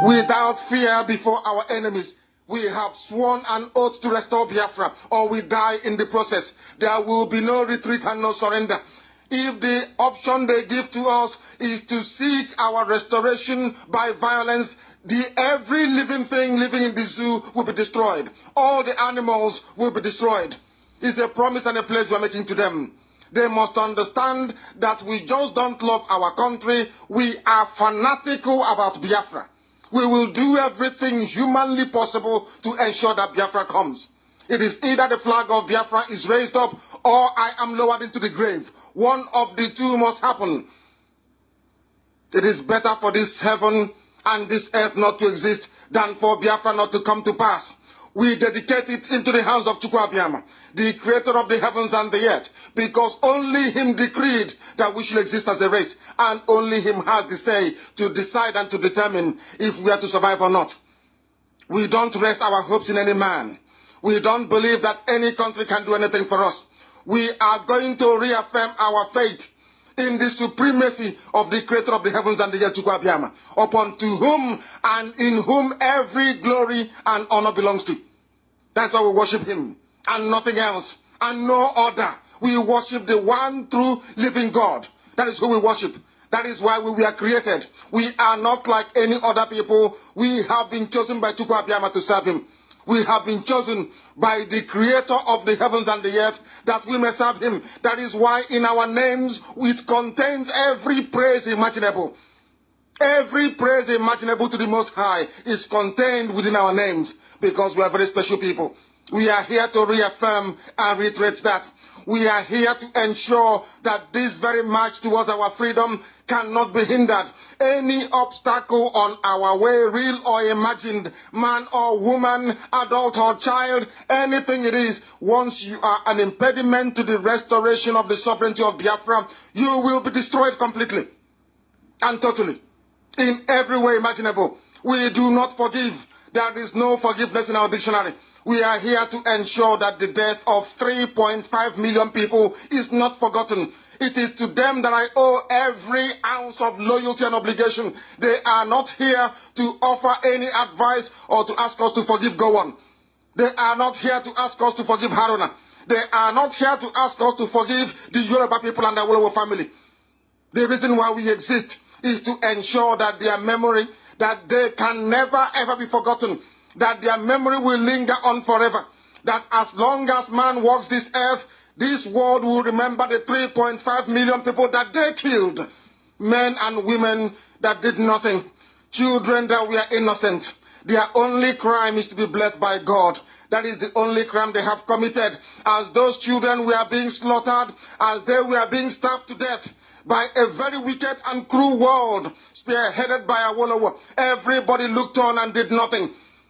Without fear before our enemies, we have sworn an oath to restore Biafra, or we die in the process. There will be no retreat and no surrender. If the option they give to us is to seek our restoration by violence, every living thing living in the zoo will be destroyed. All the animals will be destroyed. It's a promise and a pledge we're making to them. They must understand that we just don't love our country. We are fanatical about Biafra. We will do everything humanly possible to ensure that Biafra comes. It is either the flag of Biafra is raised up or I am lowered into the grave. One of the two must happen. It is better for this heaven and this earth not to exist than for Biafra not to come to pass. We dedicate it into the hands of Chukwu Abiyama, the creator of the heavens and the earth, because only him decreed that we should exist as a race, and only him has the say to decide and to determine if we are to survive or not. We don't rest our hopes in any man. We don't believe that any country can do anything for us. We are going to reaffirm our faith in the supremacy of the creator of the heavens and the earth, Chukwu Abiyama, upon to whom and in whom every glory and honor belongs to. That's why we worship him and nothing else and no other. We worship the one true living God. That is who we worship. That is why we were created. We are not like any other people. We have been chosen by Chukwu Abiyama to serve him. We have been chosen by the creator of the heavens and the earth that we may serve him. That is why in our names it contains every praise imaginable. Every praise imaginable to the Most High is contained within our names because we are very special people. We are here to reaffirm and reiterate that. We are here to ensure that this very march towards our freedom cannot be hindered. Any obstacle on our way, real or imagined, man or woman, adult or child, anything it is, once you are an impediment to the restoration of the sovereignty of Biafra, you will be destroyed completely and totally. In every way imaginable. We do not forgive. There is no forgiveness in our dictionary. We are here to ensure that the death of 3.5 million people is not forgotten. It is to them that I owe every ounce of loyalty and obligation. They are not here to offer any advice or to ask us to forgive Gowon. They are not here to ask us to forgive Haruna. They are not here to ask us to forgive the Yoruba people and the Wolowo family. The reason why we exist is to ensure that their memory, that they can never ever be forgotten, that their memory will linger on forever, that as long as man walks this earth, this world will remember the 3.5 million people that they killed, men and women that did nothing, children that were innocent. Their only crime is to be blessed by God. That is the only crime they have committed. As those children were being slaughtered, as they were being stabbed to death, by a very wicked and cruel world, spearheaded by Awolowo. Everybody looked on and did nothing.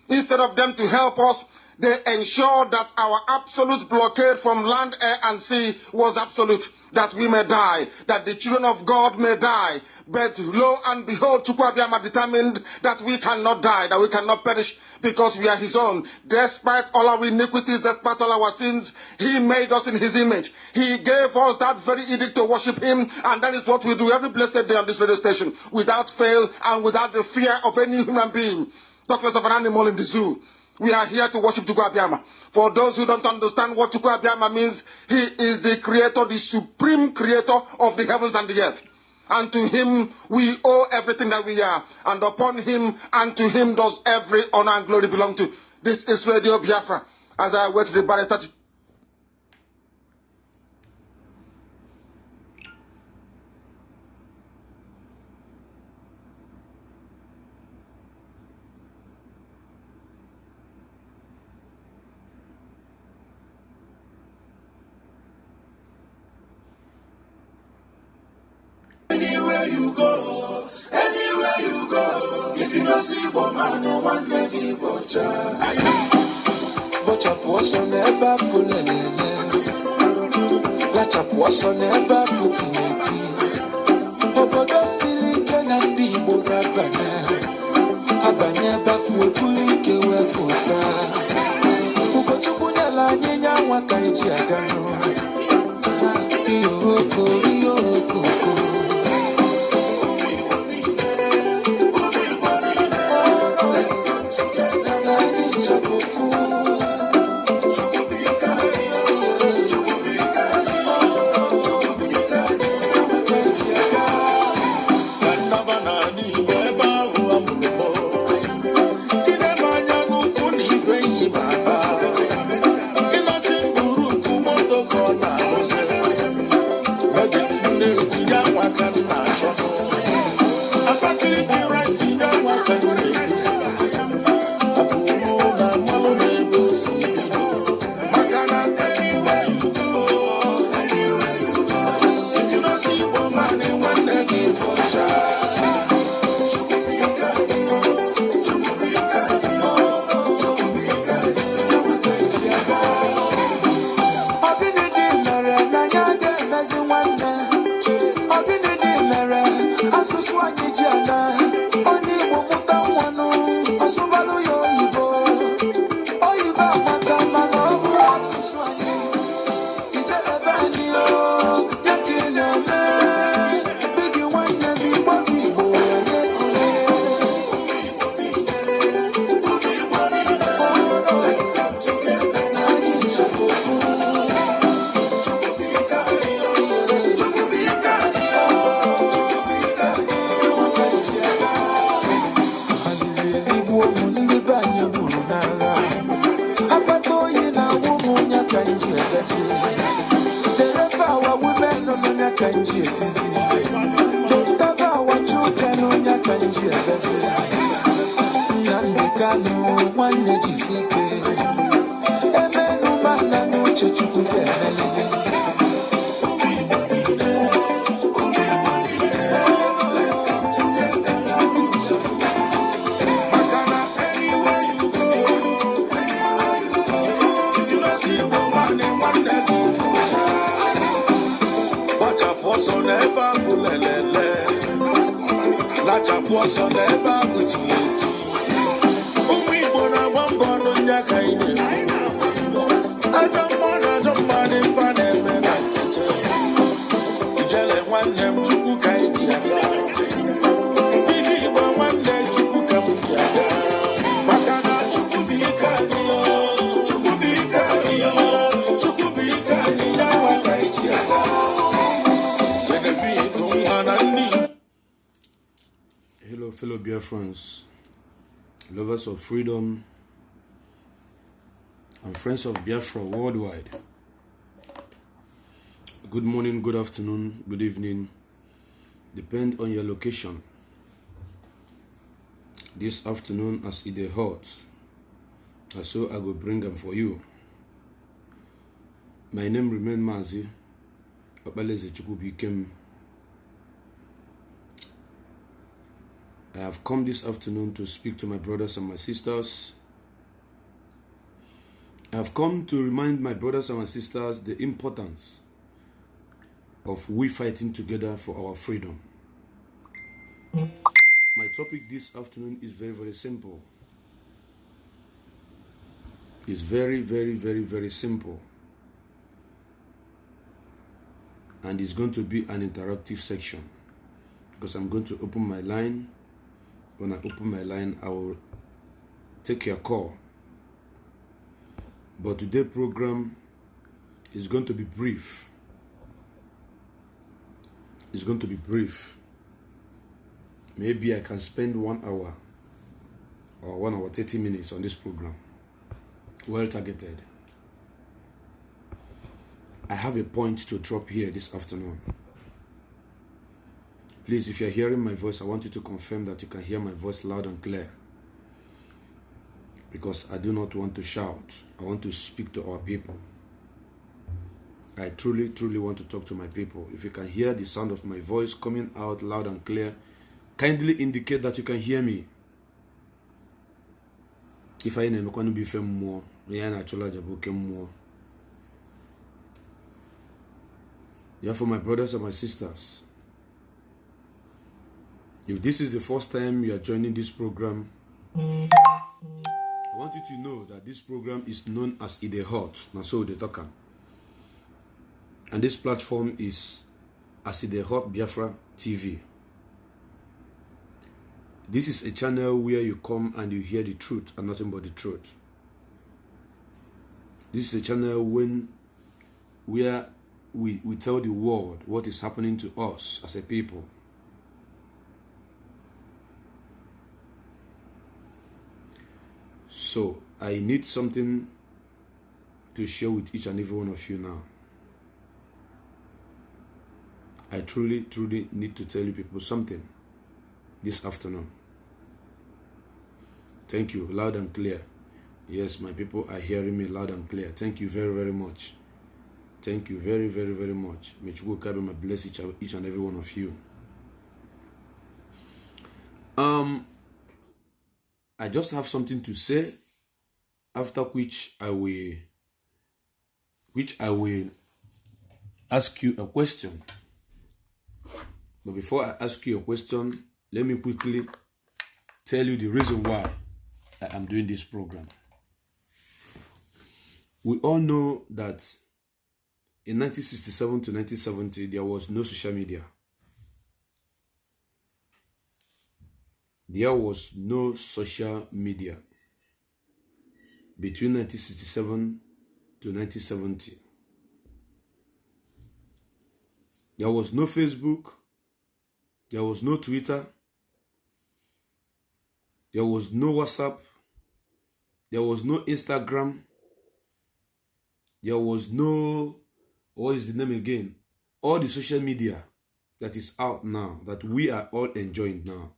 Instead of them to help us, they ensured that our absolute blockade from land, air, and sea was absolute, that we may die, that the children of God may die. But lo and behold, Chukwu Abiyama determined that we cannot die, that we cannot perish, because we are his own. Despite all our iniquities, despite all our sins, he made us in his image. He gave us that very edict to worship him, and that is what we do every blessed day on this radio station, without fail and without the fear of any human being, talk less of an animal in the zoo. We are here to worship Chukwu Abiyama. For those who don't understand what Chukwu Abiyama means, he is the creator, the supreme creator of the heavens and the earth. And to him we owe everything that we are. And upon him and to him does every honor and glory belong to. This is Radio Biafra. As I wait the barrister to... Anywhere you go, if you don't see woman, no one may give butcher. Butcher was on ever full and Latchup was on ever putting it. Obodo silicon and the Borabana. Abaneba for Pulike Wapota. Ukotubunala Nina Wakaijiagano. Yoko. Discover what you can on your country. Nandekano, one legisike. Emenu manano chechukuke. What's on the Bible? We wanna one born on your kind. I don't want it for them. And I can tell you, Jelly one them to cook idea. Believe one day to cook up. Makana to be cardio, to be cardio, to be cardio. What I hear. When the people want to need. Hello, fellow dear friends, lovers of freedom, and friends of Biafra worldwide. Good morning, good afternoon, good evening, depend on your location. This afternoon, as it is hot, so I will bring them for you. My name remains Mazi, Obaleze Chukwubikem. I have come this afternoon to speak to my brothers and my sisters. I have come to remind my brothers and my sisters the importance of we fighting together for our freedom. My topic this afternoon is very, very simple. It's very, very, very, very simple. And it's going to be an interactive section because I'm going to open my line. When I open my line, I will take your call. But today's program is going to be brief. It's going to be brief. Maybe I can spend 1 hour or 1 hour 30 minutes on this program. Well targeted. I have a point to drop here this afternoon. Please, if you're hearing my voice, I want you to confirm that you can hear my voice loud and clear. Because I do not want to shout. I want to speak to our people. I truly, truly want to talk to my people. If you can hear the sound of my voice coming out loud and clear, kindly indicate that you can hear me. If I am going to be more, therefore, my brothers and my sisters, if this is the first time you are joining this program, I want you to know that this program is known as Ide Hot, Naso De Tokan. And this platform is as Ide Hot Biafra TV. This is a channel where you come and you hear the truth and nothing but the truth. This is a channel where we tell the world what is happening to us as a people. So, I need something to share with each and every one of you now. I truly, truly need to tell you people something this afternoon. Thank you, loud and clear. Yes, my people are hearing me loud and clear. Thank you very, very much. Thank you very, very, very much. May Chukwuka bless each and every one of you. I just have something to say, after which I will ask you a question. But before I ask you a question, let me quickly tell you the reason why I am doing this program. We all know that in 1967 to 1970, there was no social media. There was no social media between 1967 to 1970. There was no Facebook. There was no Twitter. There was no WhatsApp. There was no Instagram. There was no, what is the name again? All the social media that is out now, that we are all enjoying now.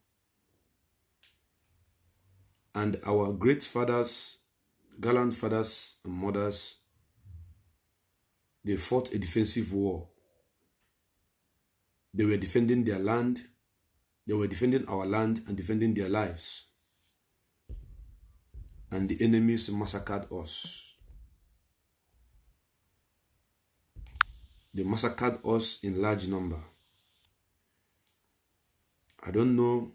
And our great fathers, gallant fathers and mothers, they fought a defensive war. They were defending their land. They were defending our land and defending their lives. And the enemies massacred us. They massacred us in large number. I don't know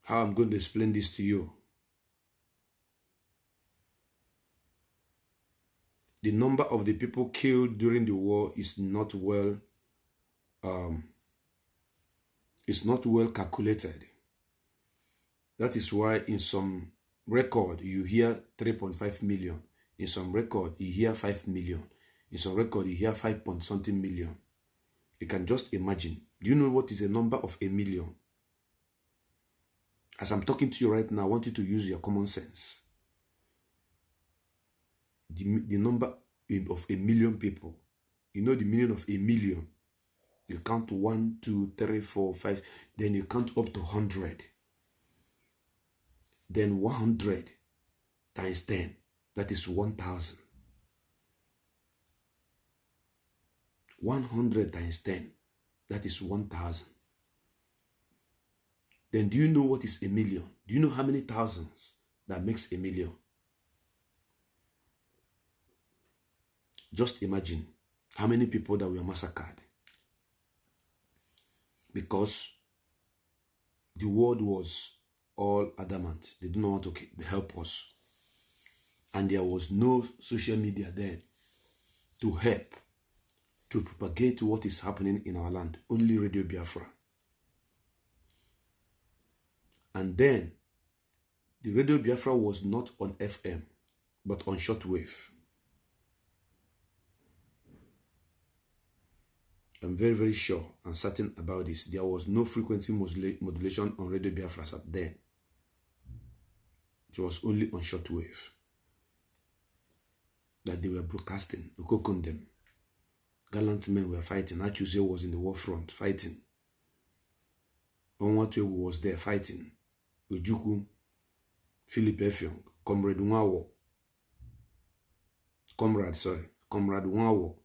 how I'm going to explain this to you. The number of the people killed during the war is not well calculated. That is why in some record you hear 3.5 million. In some record you hear 5 million. In some record you hear 5 point something million. You can just imagine. Do you know what is the number of a million? As I'm talking to you right now, I want you to use your common sense. The number of a million people. You know the meaning of a million. You count 1, 2, 3, 4, 5. Then you count up to 100. Then 100 times 10. That is 1,000. 100 times 10. That is 1,000. Then do you know what is a million? Do you know how many thousands that makes a million? Just imagine how many people that were massacred. Because the world was all adamant. They did not want to help us. And there was no social media then to help, to propagate what is happening in our land. Only Radio Biafra. And then, the Radio Biafra was not on FM, but on shortwave. I'm very, very sure and certain about this. There was no frequency modulation on Radio Biafra at then. It was only on shortwave that they were broadcasting. Them. Gallant men were fighting. Achuse was in the war front fighting. Onwatwe was there fighting. Ojuku, Philip Effiong, Comrade Nwawo. Comrade Nwawo.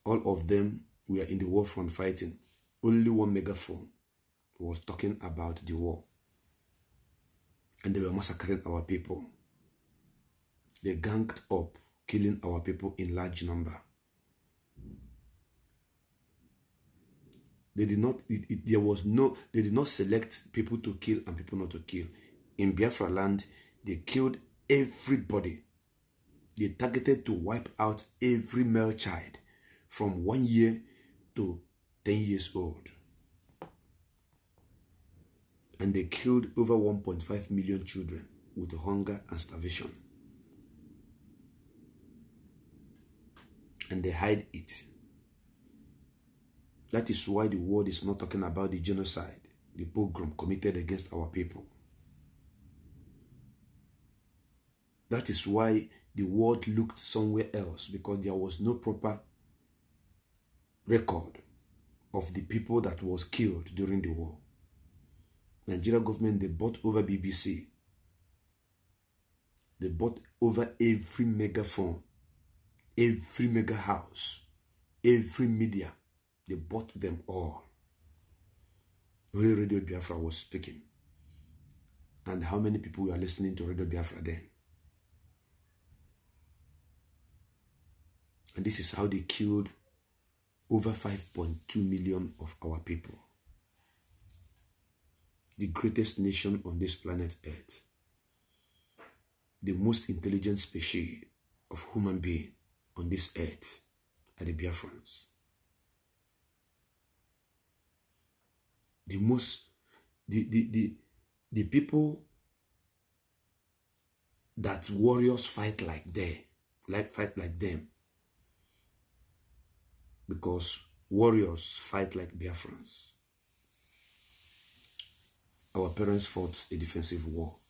All of them were in the war front fighting. Only one megaphone was talking about the war. And they were massacring our people. They ganged up, killing our people in large number. They did not, they did not select people to kill and people not to kill. In Biafra land, they killed everybody. They targeted to wipe out every male child from 1 year to 10 years old. And they killed over 1.5 million children with hunger and starvation. And they hide it. That is why the world is not talking about the genocide, the pogrom committed against our people. That is why the world looked somewhere else, because there was no proper record of the people that was killed during the war. Nigeria government, they bought over BBC. They bought over every megaphone, every mega house, every media. They bought them all. Only Radio Biafra was speaking. And how many people were listening to Radio Biafra then? And this is how they killed over 5.2 million of our people. The greatest nation on this planet Earth. The most intelligent species of human being on this earth are the Biafrans. The people that warriors fight like them. Because warriors fight like Biafrans. Our parents fought a defensive war.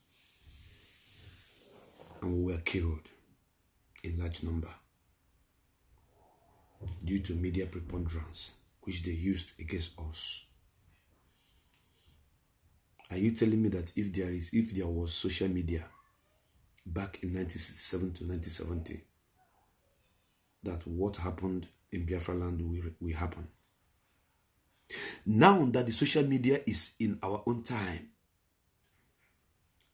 And we were killed in large number. due to media preponderance, which they used against us. Are you telling me that if there was social media back in 1967 to 1970, that what happened in Biafra land will happen? Now that the social media is in our own time,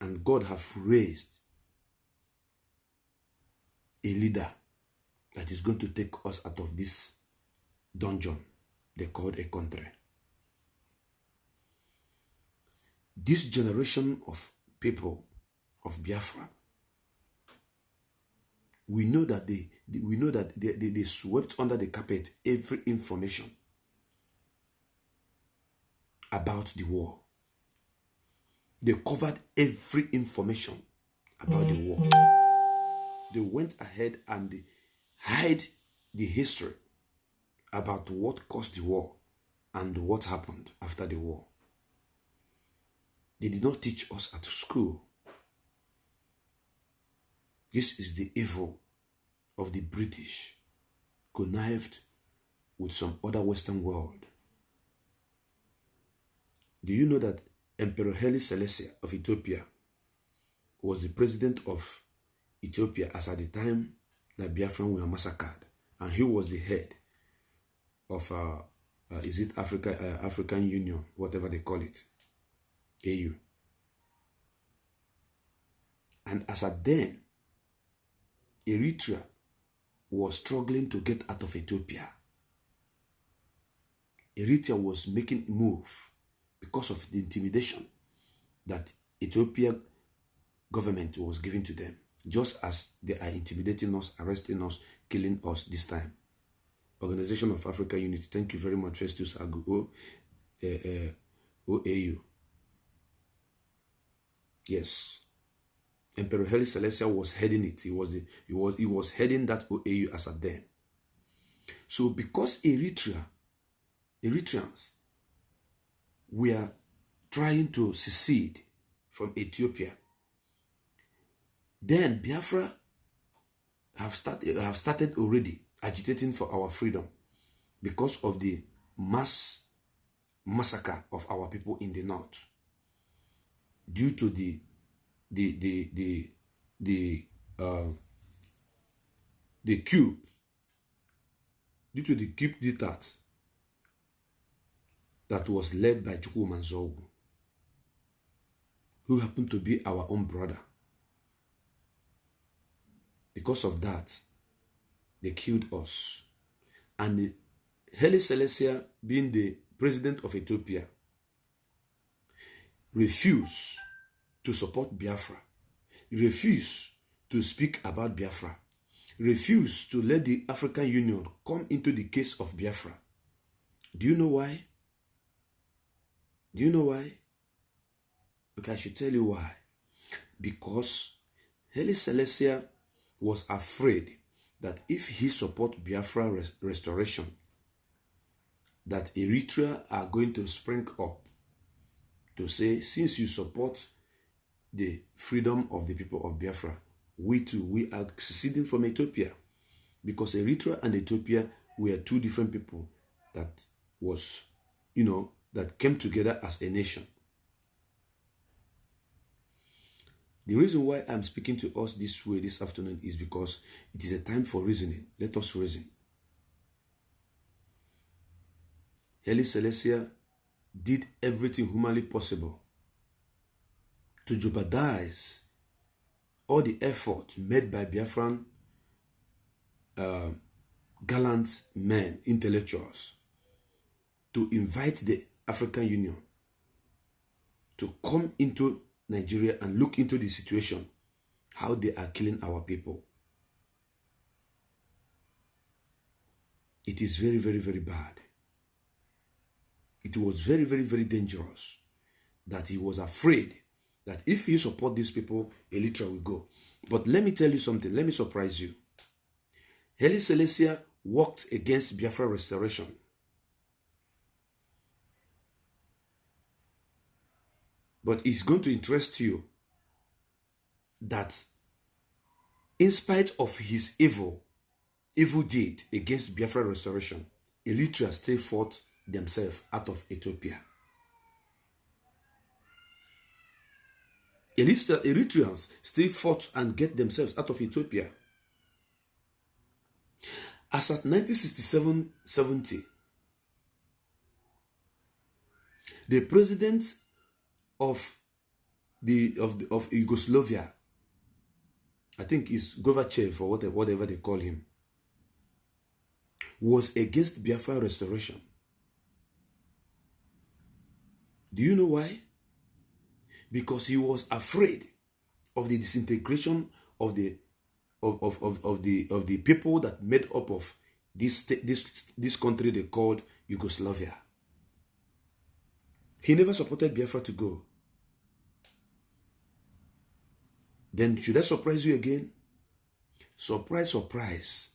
and God have raised a leader that is going to take us out of this dungeon they called a country. This generation of people of Biafra, we know that they swept under the carpet every information about the war. They covered every information about the war. They went ahead and they hid the history about what caused the war and what happened after the war. They did not teach us at school. This is the evil of the British, connived with some other Western world. Do you know that Emperor Haile Selassie of Ethiopia was the president of Ethiopia as at the time that Biafran were massacred, and he was the head of African Union, whatever they call it, AU. And as at then, Eritrea was struggling to get out of Ethiopia. Eritrea was making a move because of the intimidation that Ethiopia government was giving to them, just as they are intimidating us, arresting us, killing us this time. Organization of African Unity, thank you very much, Festus Agu, OAU. Yes. Emperor Haile Selassie was heading it. He was heading that OAU as at then. So because Eritreans were trying to secede from Ethiopia, then Biafra have started already agitating for our freedom because of the mass massacre of our people in the north due to the coup, due to the coup d'etat that was led by Chukwu Manzogu, who happened to be our own brother. Because of that, they killed us. And Haile Selassie, being the president of Ethiopia, refused to support Biafra. He refused to speak about Biafra. He refused to let the African Union come into the case of Biafra. Do you know why? Do you know why? Okay, I should tell you why. Because Haile Selassie was afraid that if he support Biafra restoration, that Eritrea are going to spring up to say, since you support the freedom of the people of Biafra, we too, we are seceding from Ethiopia. Because Eritrea and Ethiopia were two different people that was, that came together as a nation. The reason why I'm speaking to us this way this afternoon is because it is a time for reasoning. Let us reason. Haile Selassie did everything humanly possible to jeopardize all the effort made by Biafran gallant men, intellectuals, to invite the African Union to come into Nigeria and look into the situation, how they are killing our people. It is very, very, very bad. It was very, very, very dangerous that he was afraid that if he support these people, Eritrea will go. But let me tell you something. Let me surprise you. Haile Selassie worked against Biafra restoration. But it's going to interest you that in spite of his evil, evil deed against Biafra restoration, Eritrea still fought themselves out of Ethiopia. Eritreans still fought and get themselves out of Ethiopia. As at 1967-70, the president of Yugoslavia, I think it's Gorbachev or whatever they call him, was against Biafra restoration. Do you know why? Because he was afraid of the disintegration of the people that made up of this country they called Yugoslavia. He never supported Biafra to go. Then should I surprise you again? Surprise, surprise.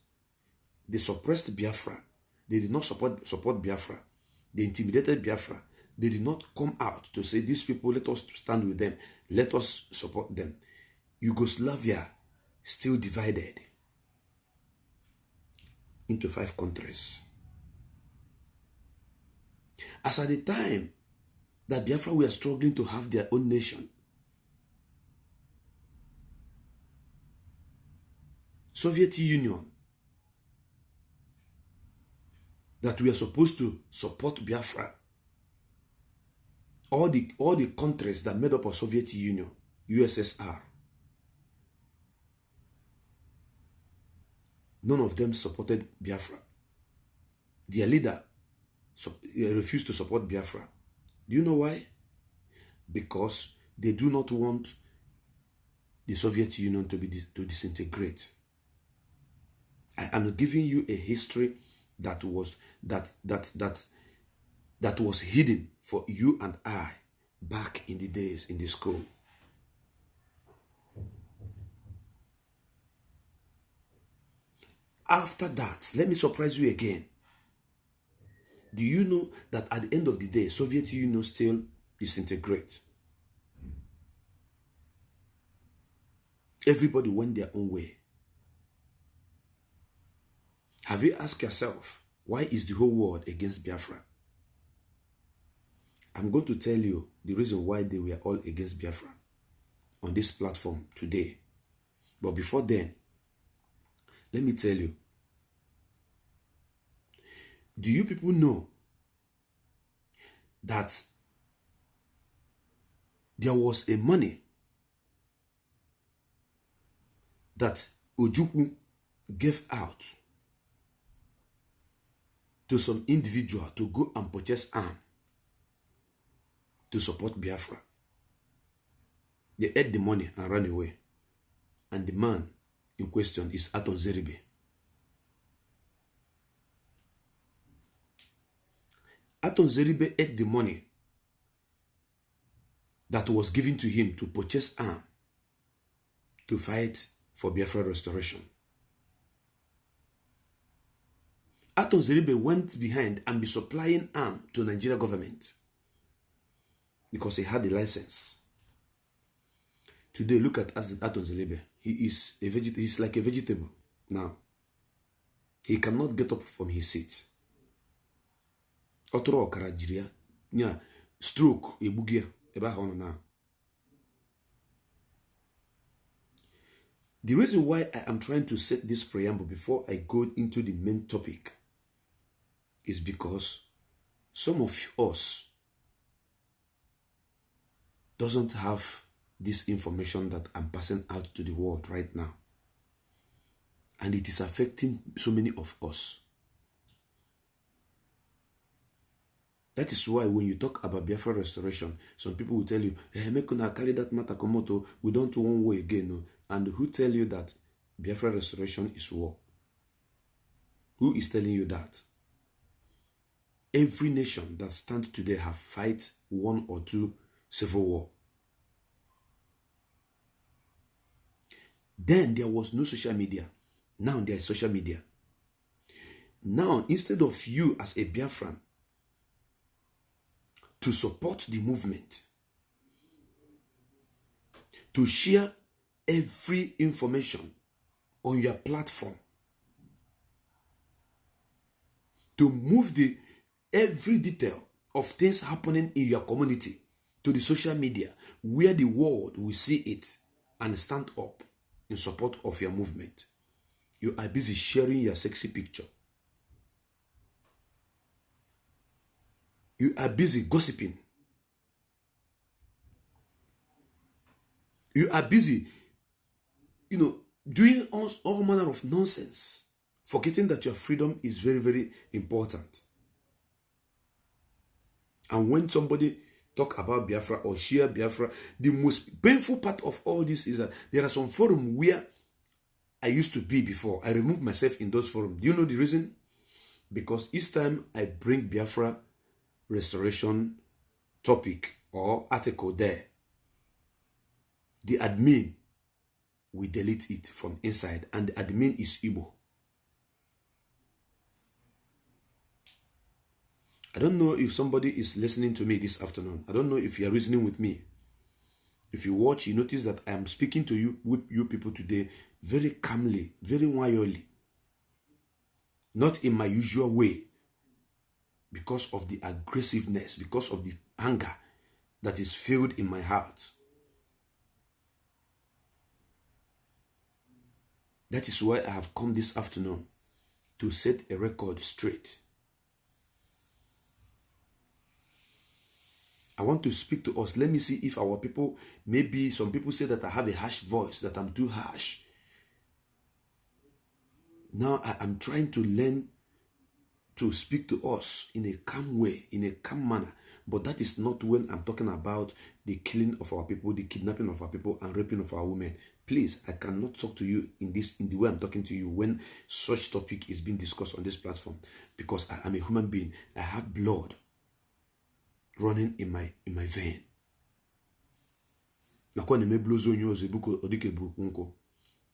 They suppressed Biafra. They did not support Biafra. They intimidated Biafra. They did not come out to say, these people, let us stand with them. Let us support them. Yugoslavia still divided into 5 countries. As at the time that Biafra were struggling to have their own nation, Soviet Union, that we are supposed to support Biafra, all the countries that made up a Soviet Union, USSR, none of them supported Biafra. Their leader refused to support Biafra. Do you know why? Because they do not want the Soviet Union to disintegrate. I am giving you a history that was hidden for you and I back in the days in the school. After that, let me surprise you again. Do you know that at the end of the day, Soviet Union still disintegrates? Everybody went their own way. Have you asked yourself, why is the whole world against Biafra? I'm going to tell you the reason why they were all against Biafra on this platform today. But before then, let me tell you, do you people know that there was a money that Ojukwu gave out to some individual to go and purchase arms to support Biafra? They ate the money and ran away. And the man in question is Aton Zeribe. Aton Zeribe ate the money that was given to him to purchase arms to fight for Biafra restoration. Aton Zeribe went behind and be supplying arms to the Nigeria government because he had the license. Today, look at Aton Zeribe. He's like a vegetable now. He cannot get up from his seat. Otro okarajiria, nya stroke ebugia eba hono now. The reason why I am trying to set this preamble before I go into the main topic is because some of us doesn't have this information that I'm passing out to the world right now. And it is affecting so many of us. That is why when you talk about Biafra restoration, some people will tell you, hey, make una carry that matter komoto, we don't one way again. No? And who tell you that Biafra restoration is war? Who is telling you that? Every nation that stands today have fight 1 or 2 civil war. Then there was no social media. Now there is social media. Now, instead of you as a Biafran to support the movement, to share every information on your platform, to move every detail of things happening in your community to the social media where the world will see it and stand up in support of your movement. You are busy sharing your sexy picture. You are busy gossiping. You are busy, doing all manner of nonsense, forgetting that your freedom is very, very important. And when somebody talk about Biafra or share Biafra, the most painful part of all this is that there are some forums where I used to be before. I removed myself in those forums. Do you know the reason? Because each time I bring Biafra restoration topic or article there, the admin will delete it from inside, and the admin is Igbo. I don't know if somebody is listening to me this afternoon. I don't know if you are reasoning with me. If you watch, you notice that I am speaking to you people today very calmly, very quietly. Not in my usual way, because of the aggressiveness, because of the anger that is filled in my heart. That is why I have come this afternoon to set a record straight. I want to speak to us. Let me see if our people, maybe some people say that I have a harsh voice, that I'm too harsh. Now I am trying to learn to speak to us in a calm way, in a calm manner. But that is not when I'm talking about the killing of our people, the kidnapping of our people, and raping of our women. Please, I cannot talk to you in the way I'm talking to you when such topic is being discussed on this platform, because I am a human being. I have blood running in my vein.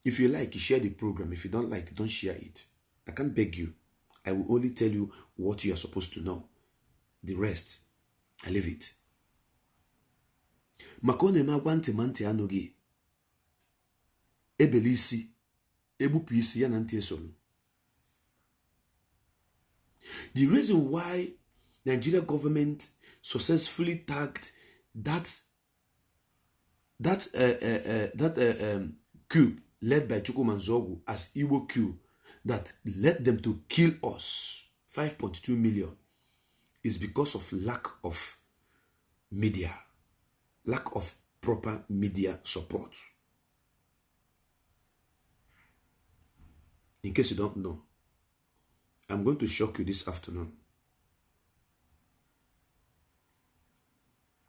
If you like, share the program. If you don't like, don't share it. I can't beg you. I will only tell you what you are supposed to know. The rest, I leave it. Makone magwanti manti anogi. Ebelisi. Ebupisi ya nanti esolu. The reason why Nigeria government successfully tagged that coup led by Chukwumanzogu as Igbo coup that led them to kill us, 5.2 million, is because of lack of media, lack of proper media support. In case you don't know, I'm going to shock you this afternoon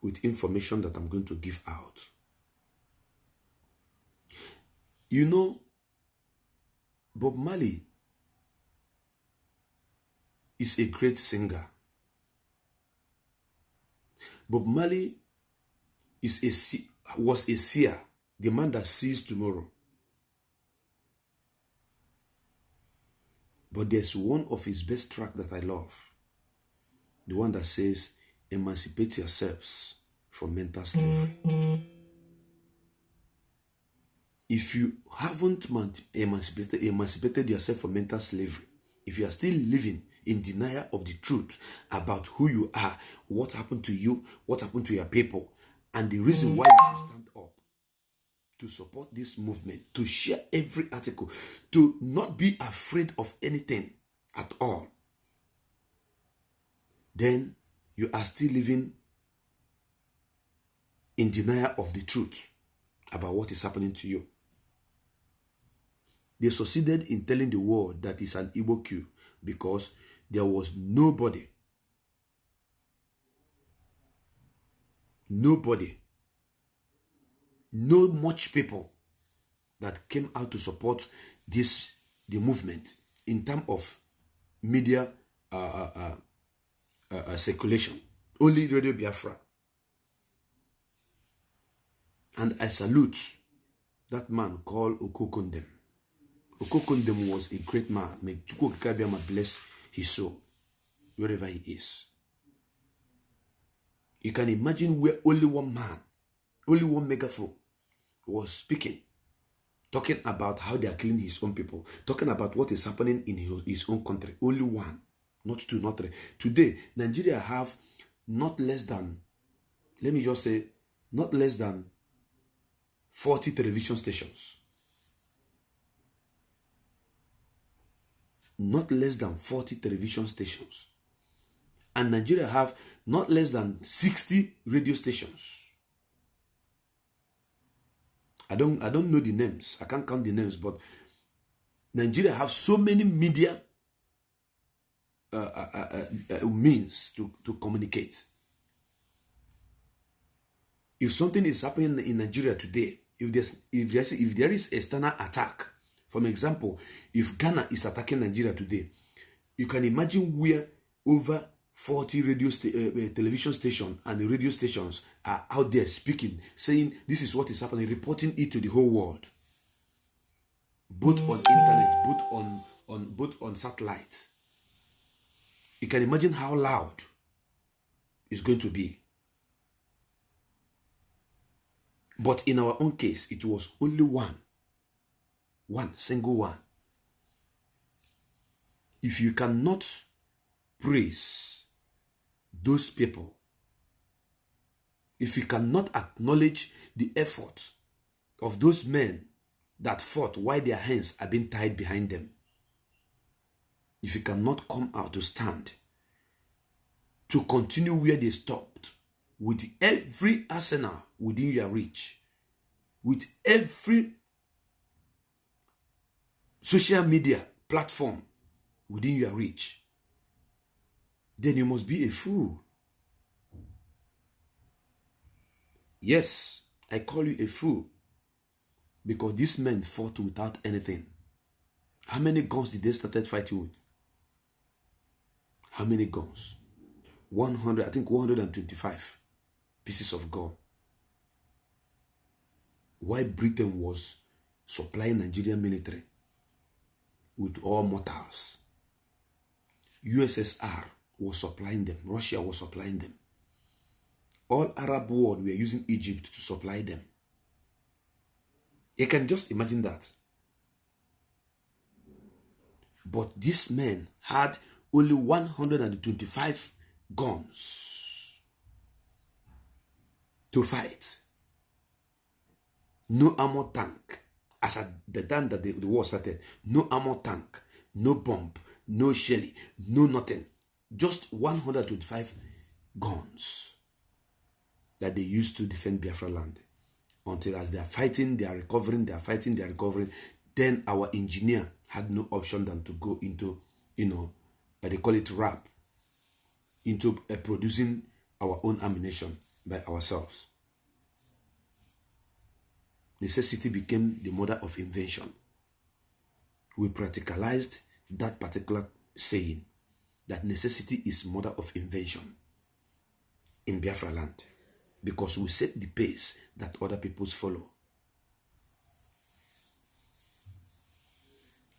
with information that I'm going to give out. You know, Bob Marley is a great singer. Bob Marley was a seer, the man that sees tomorrow. But there's one of his best tracks that I love. The one that says, emancipate yourselves from mental slavery. If you haven't emancipated yourself from mental slavery, if you are still living in denial of the truth about who you are, what happened to you, what happened to your people, and the reason why you should stand up to support this movement, to share every article, to not be afraid of anything at all, then you are still living in denial of the truth about what is happening to you. They succeeded in telling the world that it's an Igbo coup because there was nobody, no much people that came out to support the movement in terms of media circulation. Only Radio Biafra. And I salute that man called Okokondem. Okokondem was a great man. May Chukwukabiyama bless his soul wherever he is. You can imagine where only one man, only one megaphone was speaking, talking about how they are killing his own people, talking about what is happening in his own country. Only one not 2, not 3. Today, Nigeria have not less than, let me just say, not less than 40 television stations. Not less than 40 television stations. And Nigeria have not less than 60 radio stations. I don't know the names. I can't count the names, but Nigeria have so many media means to communicate. If something is happening in Nigeria today, if there is external attack, for example, if Ghana is attacking Nigeria today, you can imagine where over 40 television stations and the radio stations are out there speaking, saying this is what is happening, reporting it to the whole world, both on internet, both on satellite. You can imagine how loud it's going to be. But in our own case, it was only one single one. If you cannot praise those people, if you cannot acknowledge the effort of those men that fought while their hands are being tied behind them, if you cannot come out to stand, to continue where they stopped, with every arsenal within your reach, with every social media platform within your reach, then you must be a fool. Yes, I call you a fool, because these men fought without anything. How many guns did they start fighting with? How many guns? 100, I think 125 pieces of gun. Why Britain was supplying Nigerian military with all mortars. USSR was supplying them. Russia was supplying them. All Arab world were using Egypt to supply them. You can just imagine that. But these men had only 125 guns to fight. No armor tank. As at the time that the war started, no armor tank, no bomb, no shelly, no nothing. Just 125 guns that they used to defend Biafra land. Until as they are fighting, they are recovering, they are fighting, they are recovering. Then our engineer had no option than to go into, they call it rap, into producing our own ammunition by ourselves. Necessity became the mother of invention. We practicalized that particular saying, that necessity is mother of invention in Biafra land, because we set the pace that other peoples follow.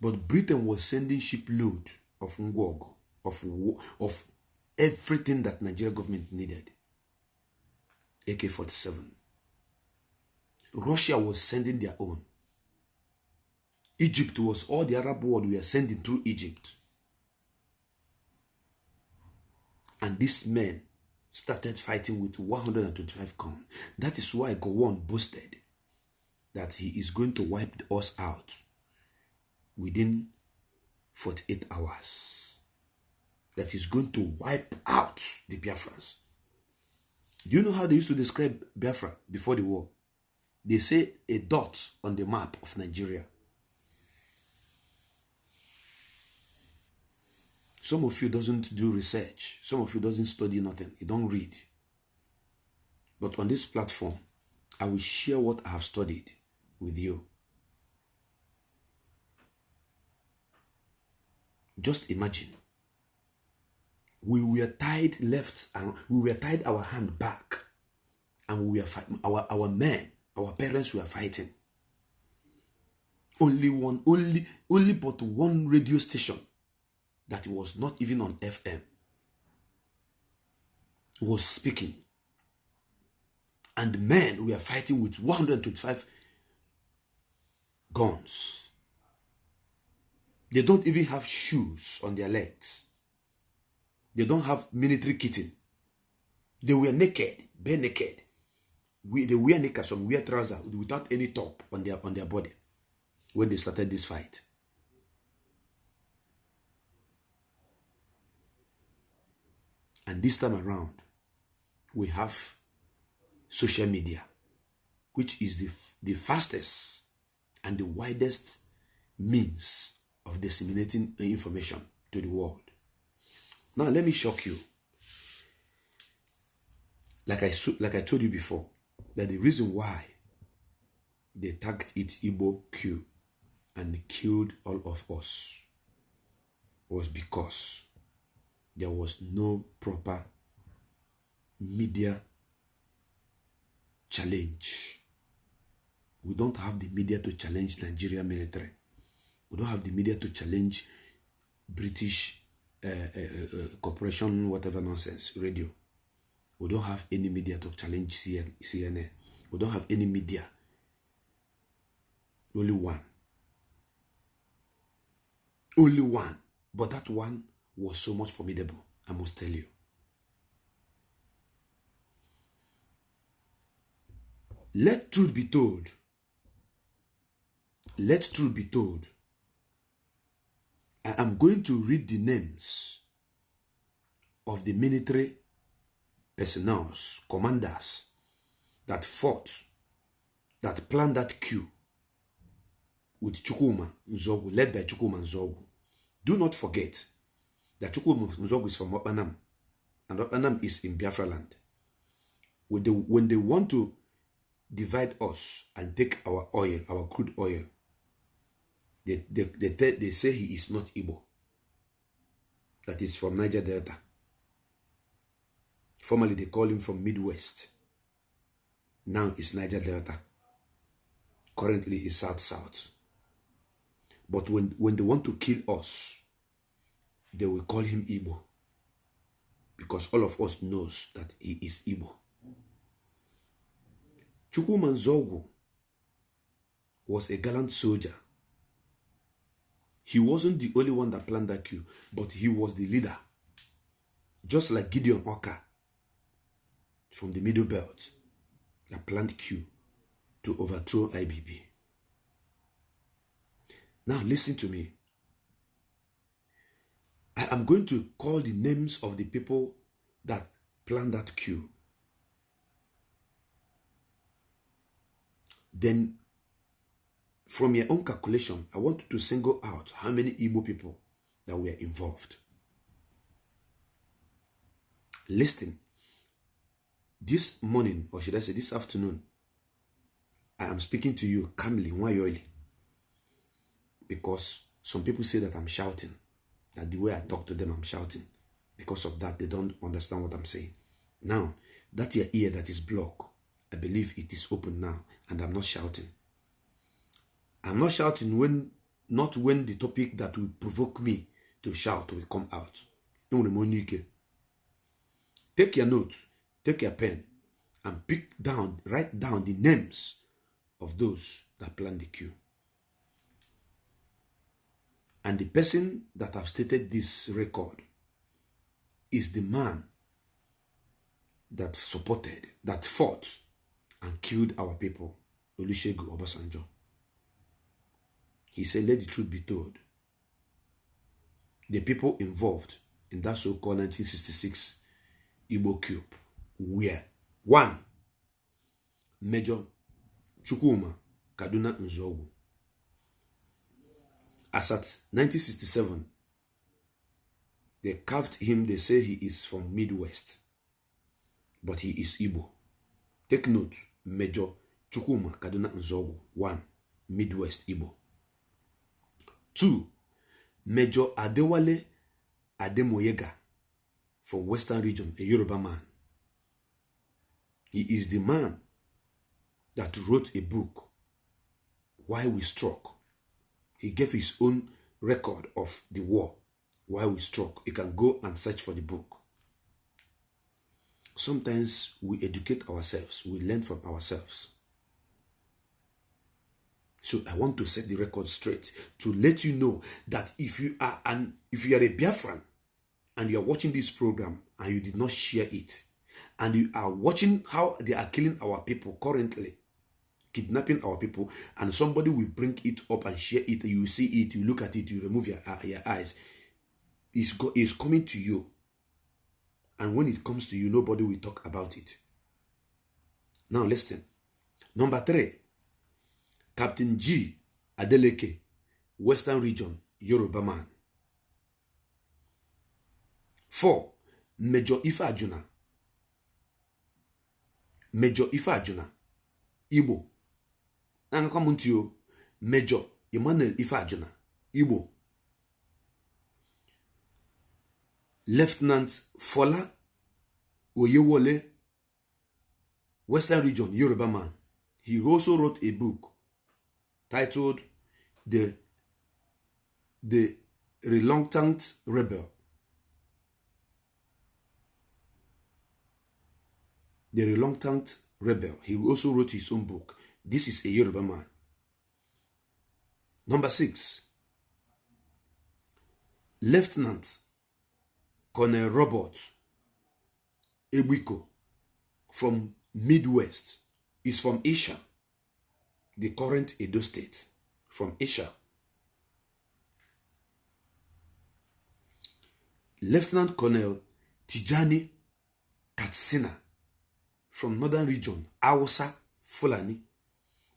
But Britain was sending shipload of ngwog, of everything that Nigeria government needed. AK-47. Russia was sending their own. Egypt was all the Arab world we are sending through Egypt. And these men started fighting with 125 guns. That is why Gowon boasted that he is going to wipe us out within 48 hours. That he's going to wipe out the Biafrans. Do you know how they used to describe Biafra before the war? They say a dot on the map of Nigeria. Some of you doesn't do research. Some of you doesn't study nothing. You don't read. But on this platform, I will share what I have studied with you. Just imagine. We were tied left and we were tied our hand back. And we were fighting. Our men, our parents were fighting. Only but one radio station that was not even on FM was speaking. And men were fighting with 125 guns. They don't even have shoes on their legs. They don't have military kitting. They were naked, bare naked. They wear knickers, some wear trousers without any top on their body when they started this fight. And this time around, we have social media, which is the fastest and the widest means of disseminating information to the world. Now, let me shock you. Like I told you before, that the reason why they tagged it Igbo Coup and killed all of us was because there was no proper media challenge. We don't have the media to challenge Nigeria military. We don't have the media to challenge British corporation, whatever nonsense, radio. We don't have any media to challenge CNN. We don't have any media. Only one. Only one. But that one was so much formidable, I must tell you. Let truth be told. Let truth be told. I am going to read the names of the military personnel, commanders that fought, that planned that coup with Chukwuma Nzogu, led by Chukwuma Nzogu. Do not forget that Chukwuma Nzogu is from Okpanam, and Okpanam is in Biafra land. When they want to divide us and take our oil, our crude oil, they say he is not Igbo. That is from Niger Delta. Formerly they call him from Midwest. Now it's Niger Delta. Currently it's South. But when they want to kill us, they will call him Igbo. Because all of us knows that he is Igbo. Chukwuma Nzogu was a gallant soldier. He wasn't the only one that planned that coup, but he was the leader. Just like Gideon Oka from the Middle Belt that planned coup to overthrow IBB. Now listen to me. I am going to call the names of the people that planned that coup. Then, from your own calculation, I want you to single out how many Igbo people that were involved. Listen. This morning, or should I say this afternoon, I am speaking to you calmly, wayoli, because some people say that I'm shouting, that the way I talk to them, I'm shouting. Because of that, they don't understand what I'm saying. Now, that your ear that is blocked, I believe it is open now, and I'm not shouting. I'm not shouting not when the topic that will provoke me to shout will come out. Take your notes. Take your pen and write down the names of those that planned the coup. And the person that have stated this record is the man that supported, that fought and killed our people, Olusegun Obasanjo. He said, let the truth be told. The people involved in that so-called 1966 Igbo coup were 1. Major Chukwuma Kaduna Nzogu. As at 1967, they carved him, they say he is from Midwest, but he is Igbo. Take note, Major Chukwuma Kaduna Nzogu, 1, Midwest Igbo. 2, Major Adewale Ademoyega from Western region, a Yoruba man. He is the man that wrote a book, Why We Struck. He gave his own record of the war, Why We Struck. You can go and search for the book. Sometimes we educate ourselves, we learn from ourselves. So I want to set the record straight to let you know that if you are a Biafran and you are watching this program and you did not share it, and you are watching how they are killing our people currently, kidnapping our people, and somebody will bring it up and share it, you see it, you look at it, you remove your eyes, it's coming to you. And when it comes to you, nobody will talk about it. Now listen. Number 3, Captain G. Adeleke, Western Region, Yoruba man. 4, Major Ife Ajuna. Major Ife Ajuna, Igbo. And come to you, Major Emmanuel Ife Ajuna, Igbo. Lieutenant Fola Oyewole, Western Region, Yoruba man. He also wrote a book titled The Reluctant Rebel. The Reluctant Rebel. He also wrote his own book. This is a Yoruba man. Number 6, Lieutenant Colonel Robert Ebiko from Midwest. Is from Isha, the current Edo State, from Isha. Lieutenant Colonel Tijani Katsina from Northern Region, Hausa Fulani.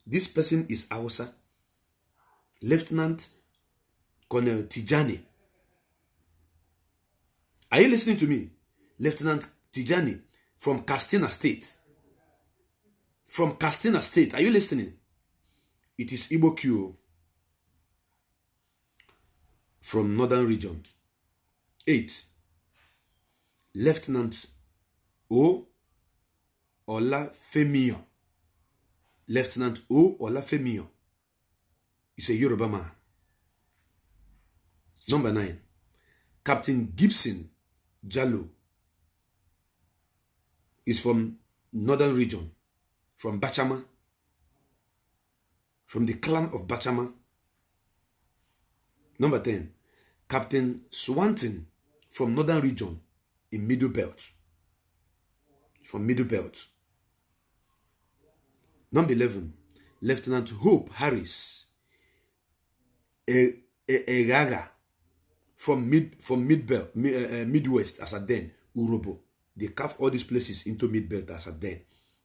This person is Hausa. Lieutenant Colonel Tijani. Are you listening to me? Lieutenant Tijani from Katsina State. From Katsina State. Are you listening? It is Igbo Q from Northern Region. 8, Lieutenant O. Olafemio. Lieutenant O. Olafemio is a Yoruba man. Number 9, Captain Gibson Jallo is from Northern Region, from Bachama, from the clan of Bachama. Number 10, Captain Swanton from Northern Region in Middle Belt, from Middle Belt. Number 11, Lieutenant Hope Harris Egaga from Midwest as a den, Urobo. They carve all these places into Mid-Belt as a den,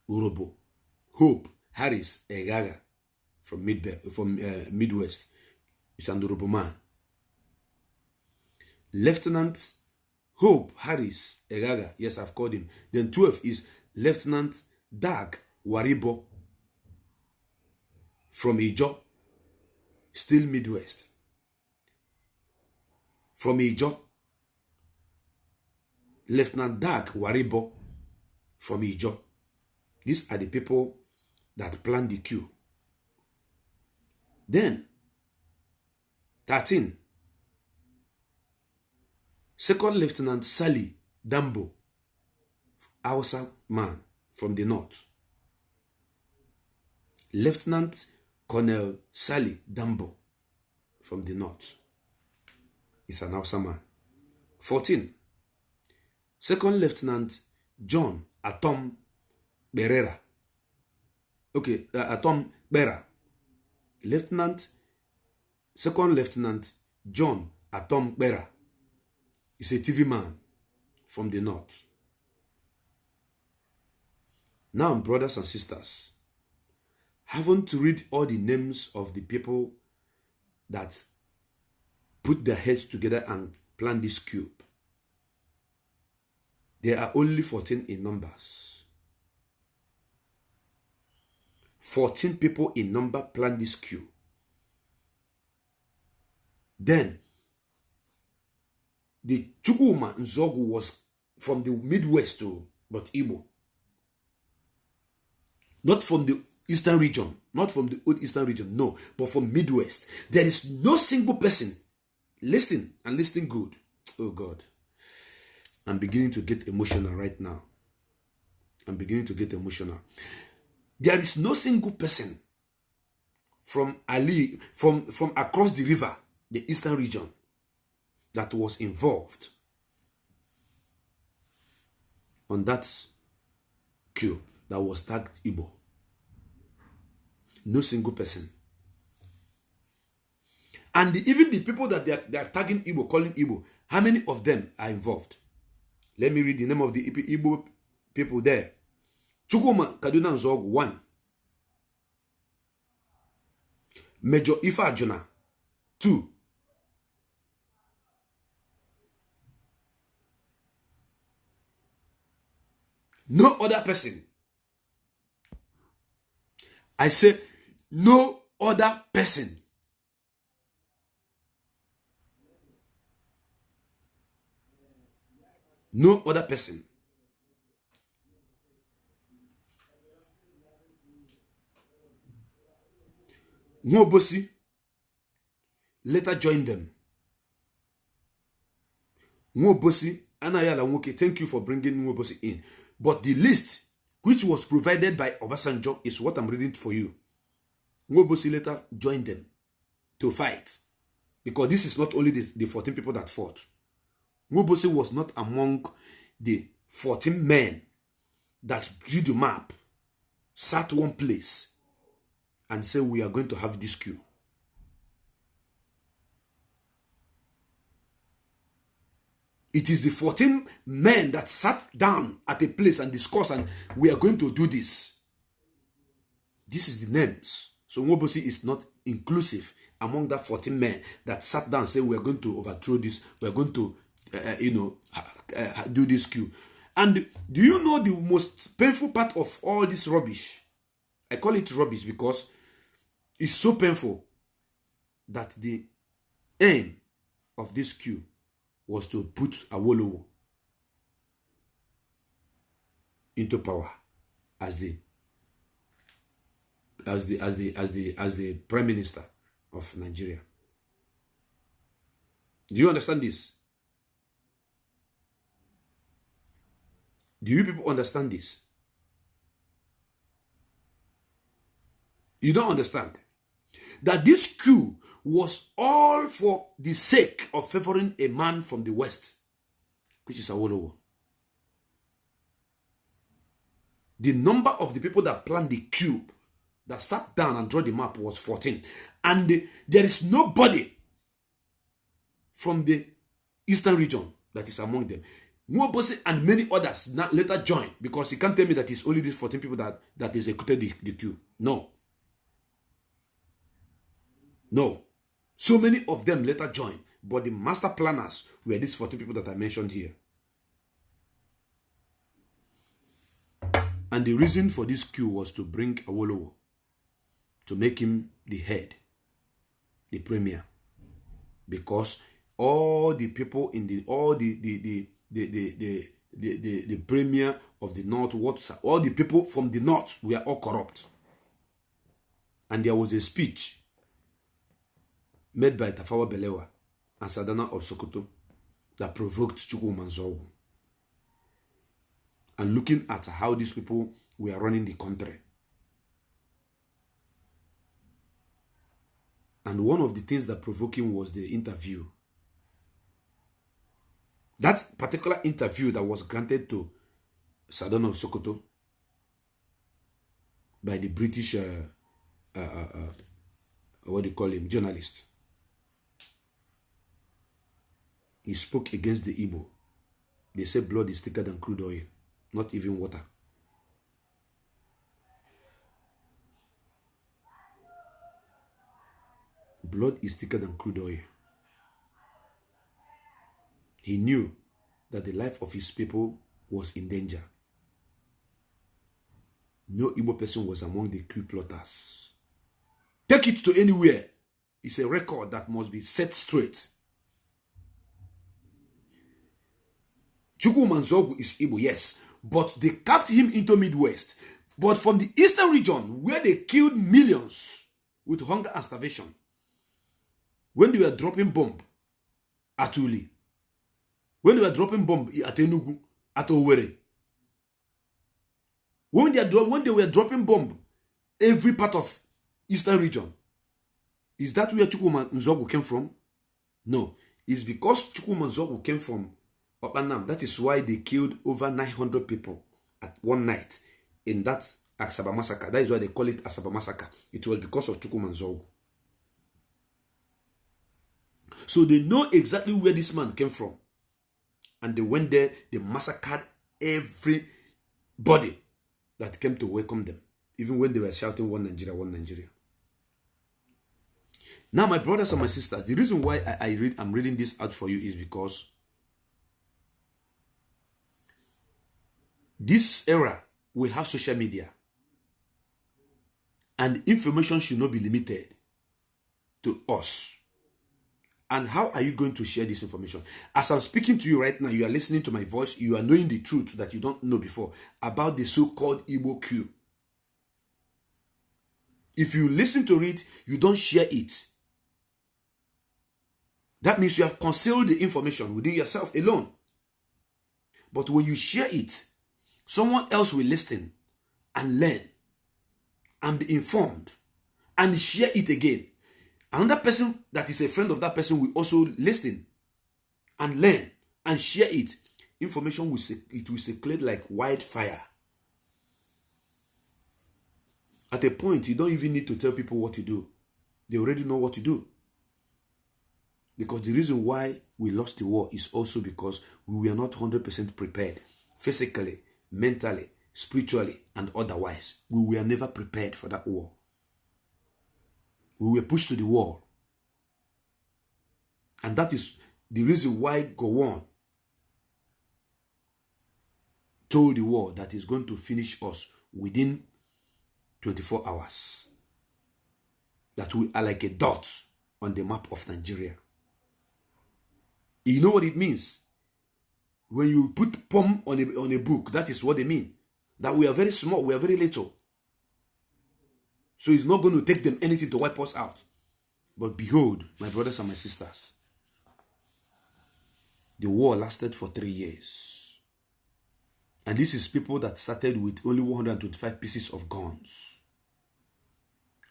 Urobo. Hope Harris Egaga from Midwest is an Urobo man. Lieutenant Hope Harris Egaga, yes, I've called him. Then 12 is Lieutenant Dag Waribo from Ijo, still Midwest. From Ijo, Lieutenant Dag Waribo from Ijo. These are the people that planned the coup. Then, 13, Second Lieutenant Sally Dambo, Hausa man from the north. Lieutenant Colonel Sally Dambo from the north is an Hausa man. 14, Second Lieutenant John Atom Berera. Okay, Atom Bera. Second Lieutenant John Atom Bera is a TV man from the north. Now, brothers and sisters, haven't read all the names of the people that put their heads together and planned this coup. There are only 14 in numbers. 14 people in number planned this coup. Then, the Chukwuma Nzogu was from the Midwest too, but Igbo. Not from the Eastern region, not from the old Eastern region, no, but from Midwest. There is no single person. Listen and listen good. Oh God. I'm beginning to get emotional right now. I'm beginning to get emotional. There is no single person from across the river, the Eastern region, that was involved on that queue that was tagged Igbo. No single person. And even the people that they are tagging Igbo, calling Igbo, how many of them are involved? Let me read the name of the Igbo people there. Chukwuma Kaduna Nzog 1. Major Ifa Ajuna 2. No other person. I say no other person. No other person. Nwobosi later joined them. Nwobosi, Anayala Nwoke, thank you for bringing Nwobosi in. But the list which was provided by Obasanjo is what I'm reading for you. Nwobosi later joined them to fight. Because this is not only the 14 people that fought. Nwobosi was not among the 14 men that drew the map, sat one place, and said, we are going to have this queue. It is the 14 men that sat down at a place and discussed, and we are going to do this. This is the names. So Nwobosi is not inclusive among that 14 men that sat down and said, we are going to overthrow this, we are going to do this queue. And do you know the most painful part of all this rubbish? I call it rubbish because it's so painful that the aim of this queue was to put Awolowo into power as the Prime Minister of Nigeria. Do you understand this? Do you people understand this? You don't understand that this coup was all for the sake of favoring a man from the West, which is Awolowo. The number of the people that planned the coup, that sat down and drew the map, was 14. And there is nobody from the eastern region that is among them. Nwobosi and many others later joined, because you can't tell me that it's only these 14 people that executed the coup. No. No. So many of them later joined, but the master planners were these 14 people that I mentioned here. And the reason for this coup was to bring Awolowo, to make him the head, the premier, because all the people in the premier of the north, all the people from the north were all corrupt. And there was a speech made by Tafawa Balewa and Sadana of Sokoto that provoked Chukwuma Nzogwu. And looking at how these people were running the country. And one of the things that provoked him was the interview. That particular interview that was granted to Sadana of Sokoto by the British, what do you call him, journalist. He spoke against the Igbo. They say blood is thicker than crude oil, not even water. Blood is thicker than crude oil. He knew that the life of his people was in danger. No Igbo person was among the coup plotters. Take it to anywhere. It's a record that must be set straight. Chukwuma Nzogwu is Igbo, yes, but they carved him into Midwest. But from the eastern region, where they killed millions with hunger and starvation, when they were dropping bomb at Uli, when they were dropping bomb at Enugu, at Owerri, when they were dropping bomb every part of eastern region, is that where Chukwuma Nzogwu came from? No, it's because Chukwuma Nzogwu came from Opanam. That is why they killed over 900 people at one night in that Asaba massacre. That is why they call it Asaba massacre. It was because of Chukwumanzo. So they know exactly where this man came from. And they went there, they massacred everybody that came to welcome them. Even when they were shouting, one Nigeria, one Nigeria. Now, my brothers and my sisters, the reason why I'm reading this out for you is because this era, we have social media. And information should not be limited to us. And how are you going to share this information? As I'm speaking to you right now, you are listening to my voice, you are knowing the truth that you don't know before about the so-called Igbo Coup. If you listen to it, you don't share it. That means you have concealed the information within yourself alone. But when you share it, someone else will listen and learn and be informed and share it again. Another person that is a friend of that person will also listen and learn and share it. Information will circulate like wildfire. At a point, you don't even need to tell people what to do. They already know what to do. Because the reason why we lost the war is also because we were not 100% prepared. Physically, mentally, spiritually, and otherwise. We were never prepared for that war. We were pushed to the wall. And that is the reason why Gowon told the world that he's going to finish us within 24 hours. That we are like a dot on the map of Nigeria. You know what it means? When you put POM on a book, that is what they mean. That we are very small, we are very little. So it's not going to take them anything to wipe us out. But behold, my brothers and my sisters, the war lasted for 3 years. And this is people that started with only 125 pieces of guns.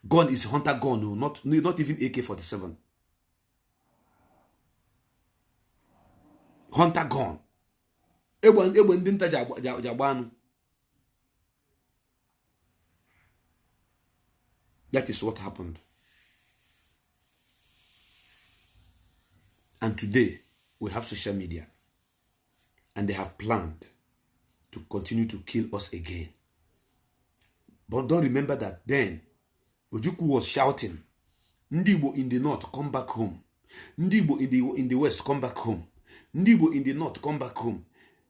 Gun is hunter gun, no, not even AK-47. Hunter gun. That is what happened. And today, we have social media. And they have planned to continue to kill us again. But don't remember that then, Ojukwu was shouting, Ndibo in the north, come back home. Ndibo in the west, come back home. Ndibo in the north, come back home.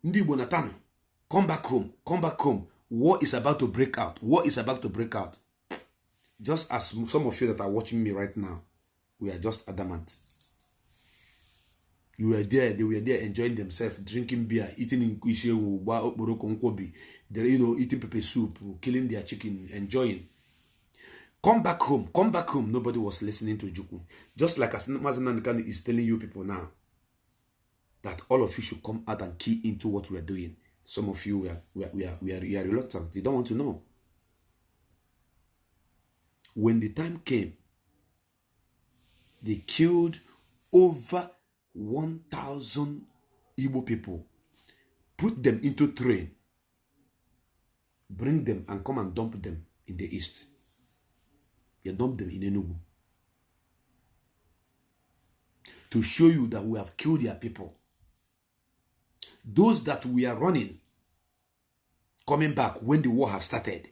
Ndibo Natano, come back home, come back home. War is about to break out. War is about to break out. Just as some of you that are watching me right now, we are just adamant. You were there, they were there enjoying themselves, drinking beer, eating in eating pepper soup, killing their chicken, enjoying. Come back home, come back home. Nobody was listening to Juku. Just like as Mazenankan is telling you people now, that all of you should come out and key into what we are doing. Some of you we are reluctant. You don't want to know. When the time came, they killed over 1,000 Igbo people, put them into train, bring them and come and dump them in the east. You dump them in Enugu. To show you that we have killed their people. Those that we are running, coming back when the war have started,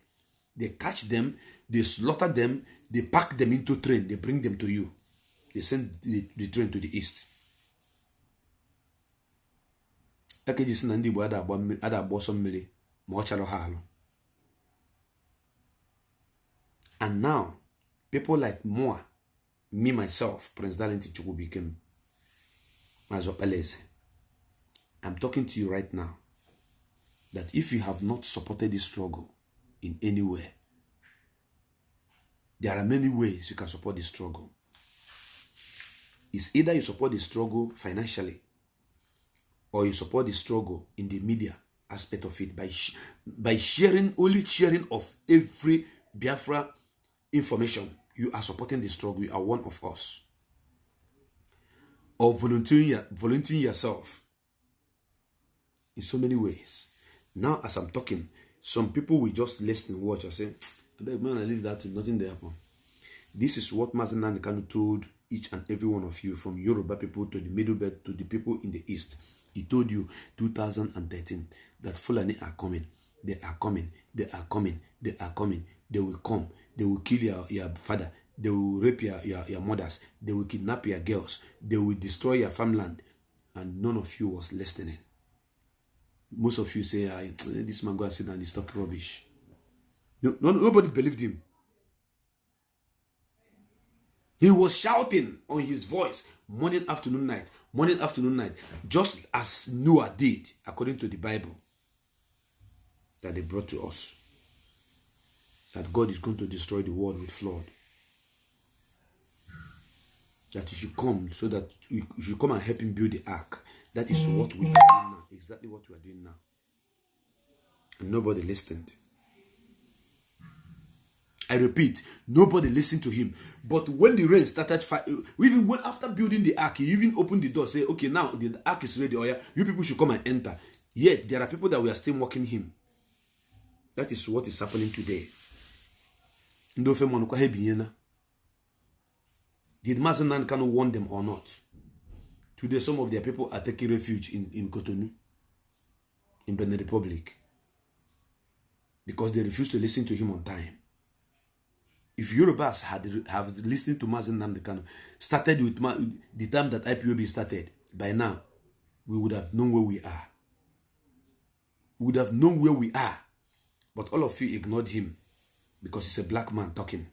they catch them, they slaughter them, they pack them into train, they bring them to you. They send the train to the east. And now, people like Moa, me myself, Prince Dalenti Chukwu became Mazopeleze. I'm talking to you right now that if you have not supported this struggle in any way, there are many ways you can support this struggle. It's either you support the struggle financially or you support the struggle in the media aspect of it by sharing of every Biafra information. You are supporting the struggle. You are one of us. Or volunteering yourself in so many ways. Now, as I'm talking, some people will just listen, watch, and say, I beg, man, I leave that, nothing there happen. This is what Mazi Nnamdi Kanu told each and every one of you, from Yoruba people to the Middle Belt to the people in the East. He told you 2013 that Fulani are coming. They are coming. They are coming. They are coming. They will come. They will kill your father. They will rape your mothers. They will kidnap your girls. They will destroy your farmland. And none of you was listening. Most of you say, this man go and sit down and he's talking rubbish. Nobody believed him. He was shouting on his voice morning, afternoon, night, just as Noah did, according to the Bible that they brought to us. That God is going to destroy the world with flood. That he should come so that we should come and help him build the ark. That is what we are doing now. Exactly what we are doing now. And nobody listened. I repeat, nobody listened to him. But when the rain started, even when after building the ark, he even opened the door, say, okay, now the ark is ready, or yeah, you people should come and enter. Yet there are people that were still mocking him. That is what is happening today. Did Mazi Nnamdi Kanu warn them or not? Today, some of their people are taking refuge in Cotonou, in Benin Republic, because they refuse to listen to him on time. If Yorubas have listened to Mazi Nnamdi Kanu, started with the time that IPOB started, by now, we would have known where we are. We would have known where we are. But all of you ignored him because he's a black man talking.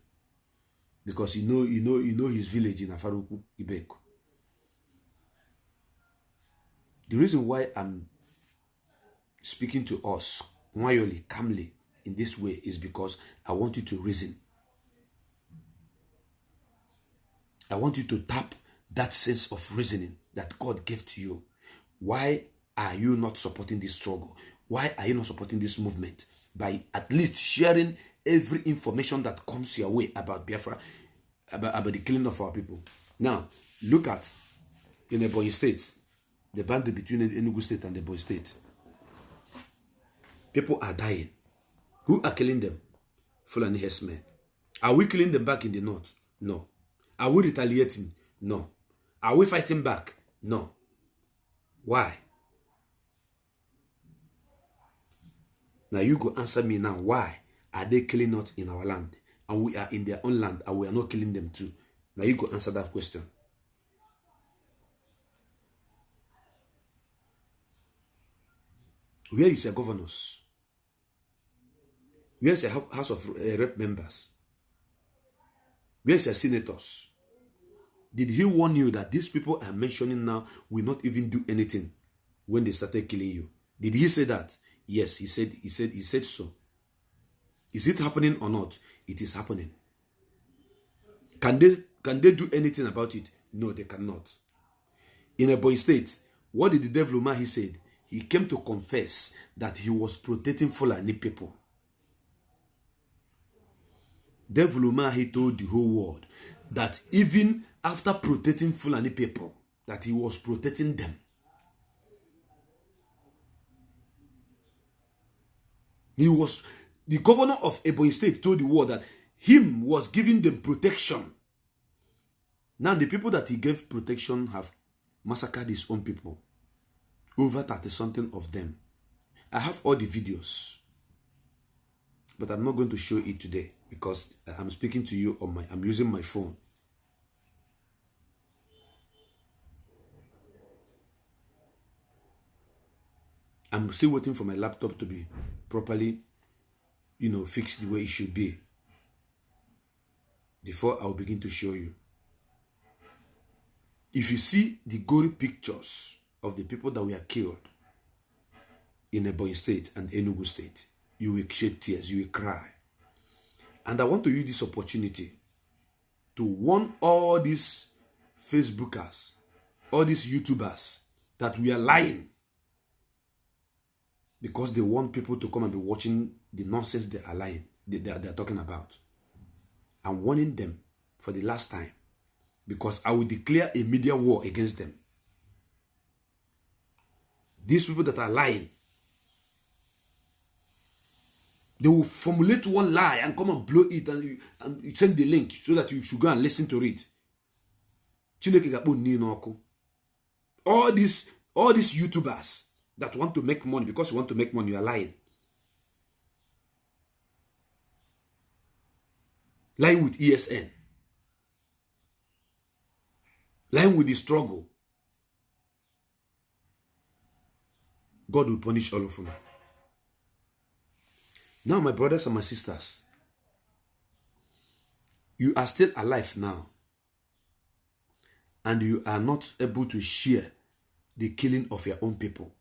Because you know his village in Afaruku, Ibeku. The reason why I'm speaking to us quietly, calmly, in this way is because I want you to reason. I want you to tap that sense of reasoning that God gave to you. Why are you not supporting this struggle? Why are you not supporting this movement? By at least sharing every information that comes your way about Biafra, about the killing of our people. Now, look at in Ebonyi State, the boundary between Enugu State and Ebonyi State. People are dying. Who are killing them? Fulani herdsmen. Are we killing them back in the north? No. Are we retaliating? No. Are we fighting back? No. Why? Now you go answer me now. Why are they killing us in our land? And we are in their own land and we are not killing them too. Now you go answer that question. Where is your governors? Where is your House of Rep members? Where is your senators? Did he warn you that these people are mentioning now will not even do anything when they started killing you? Did he say that? Yes, he said so. Is it happening or not? It is happening. Can they do anything about it? No, they cannot. In Ebonyi State, what did the devil man he said? He came to confess that he was protecting Fulani people. Devil man he told the whole world that even after protecting Fulani people, that he was protecting them. The governor of Ebonyi State told the world that him was giving them protection. Now the people that he gave protection have massacred his own people. Over 30-something of them. I have all the videos. But I'm not going to show it today because I'm speaking to you on I'm using my phone. I'm still waiting for my laptop to be properly, fixed the way it should be before I'll begin to show you. If you see the gory pictures of the people that were killed in Ebonyi State and Enugu State, you will shed tears, you will cry. And I want to use this opportunity to warn all these Facebookers, all these YouTubers that we are lying because they want people to come and be watching the nonsense they are lying, they are talking about. I'm warning them for the last time because I will declare a media war against them. These people that are lying, they will formulate one lie and come and blow it, and you send the link so that you should go and listen to it. All these YouTubers that want to make money, because you want to make money, you are lying. Lying with ESN. Lying with the struggle. God will punish all of you. Now, my brothers and my sisters, you are still alive now, and you are not able to share the killing of your own people.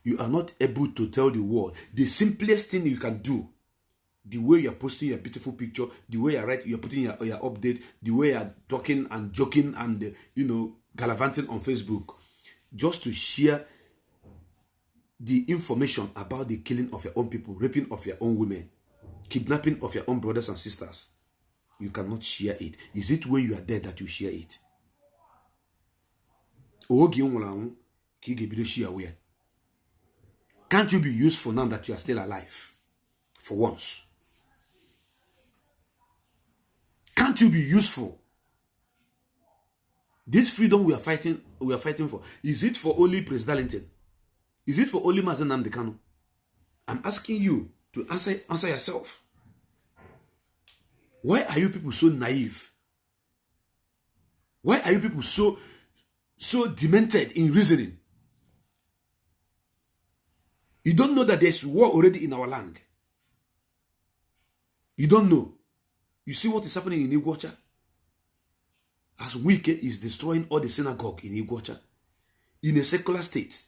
You are not able to tell the world the simplest thing you can do. The way you're posting your beautiful picture, the way you're putting your update, the way you're talking and joking and, gallivanting on Facebook, just to share the information about the killing of your own people, raping of your own women, kidnapping of your own brothers and sisters. You cannot share it. Is it when you are dead that you share it? Can't you be useful now that you are still alive? For once. Can't you be useful? This freedom we are fighting for, is it for only President Linton? Is it for only Mazen Nnamdi Kanu? I'm asking you to answer yourself. Why are you people so naive? Why are you people so demented in reasoning? You don't know that there's war already in our land. You don't know. You see what is happening in Iguacha? As Wike is destroying all the synagogue in Iguacha, in a secular state,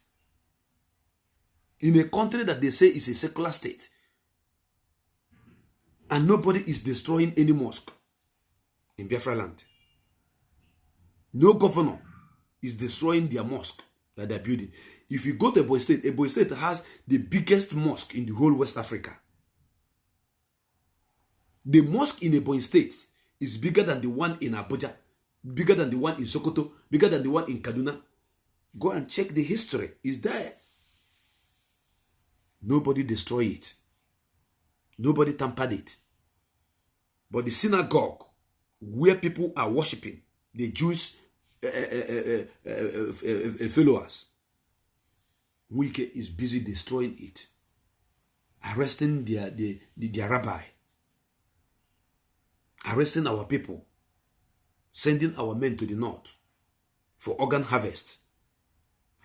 in a country that they say is a secular state, and nobody is destroying any mosque in Biafra land. No governor is destroying their mosque that they're building. If you go to Ebonyi State has the biggest mosque in the whole West Africa. The mosque in Ebonyi State is bigger than the one in Abuja, bigger than the one in Sokoto, bigger than the one in Kaduna. Go and check the history. It's there. Nobody destroyed it. Nobody tampered it. But the synagogue where people are worshiping, the Jewish followers, Wike is busy destroying it, arresting their rabbi, arresting our people, sending our men to the north for organ harvest,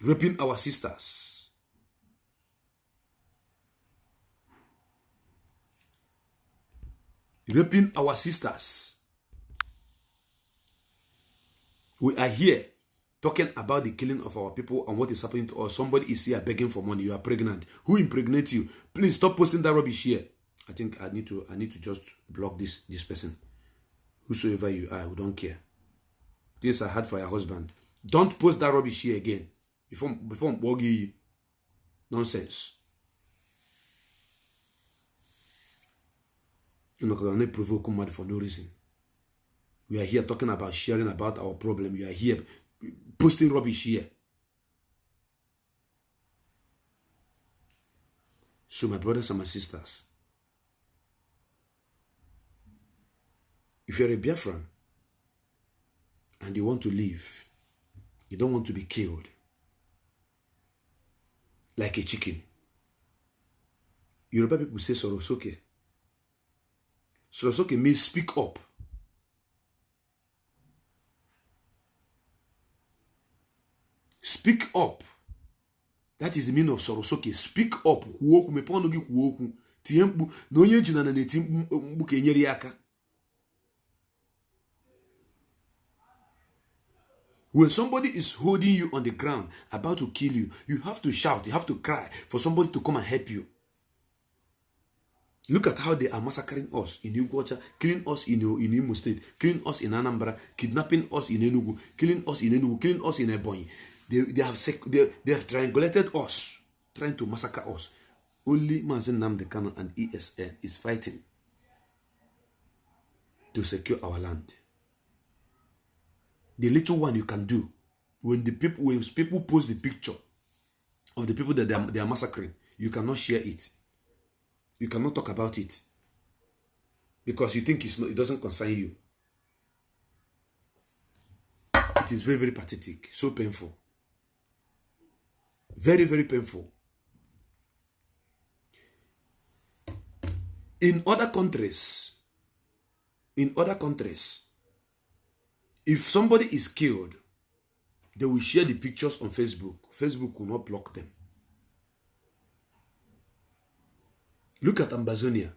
raping our sisters. Raping our sisters. We are here talking about the killing of our people and what is happening to us. Somebody is here begging for money. You are pregnant. Who impregnates you? Please stop posting that rubbish here. I think I need to just block this person. Whosoever you are, we don't care. Things are hard for your husband. Don't post that rubbish here again. Before boggy nonsense. You know, because I need provoke money for no reason. We are here talking about sharing about our problem. You are here posting rubbish here. So my brothers and my sisters, if you're a Biafran and you want to live, you don't want to be killed like a chicken. Yoruba people say Sorosoke. Sorosoke means speak up. Speak up. That is the meaning of Sorosoke. Speak up. When somebody is holding you on the ground, about to kill you, you have to shout, you have to cry for somebody to come and help you. Look at how they are massacring us in Iguacha, killing us in Imo State, killing us in Anambra, kidnapping us in Enugu, killing us in Enugu, killing us in Ebonyi. They have triangulated us, trying to massacre us. Only Mazen Nnamdi Kanu and ESN is fighting to secure our land. The little one you can do when people post the picture of the people that they are massacring, you cannot share it. You cannot talk about it because you think it doesn't concern you. It is very, very pathetic, so painful. Very, very painful. In other countries, if somebody is killed, they will share the pictures on Facebook. Facebook will not block them. Look at Ambazonia.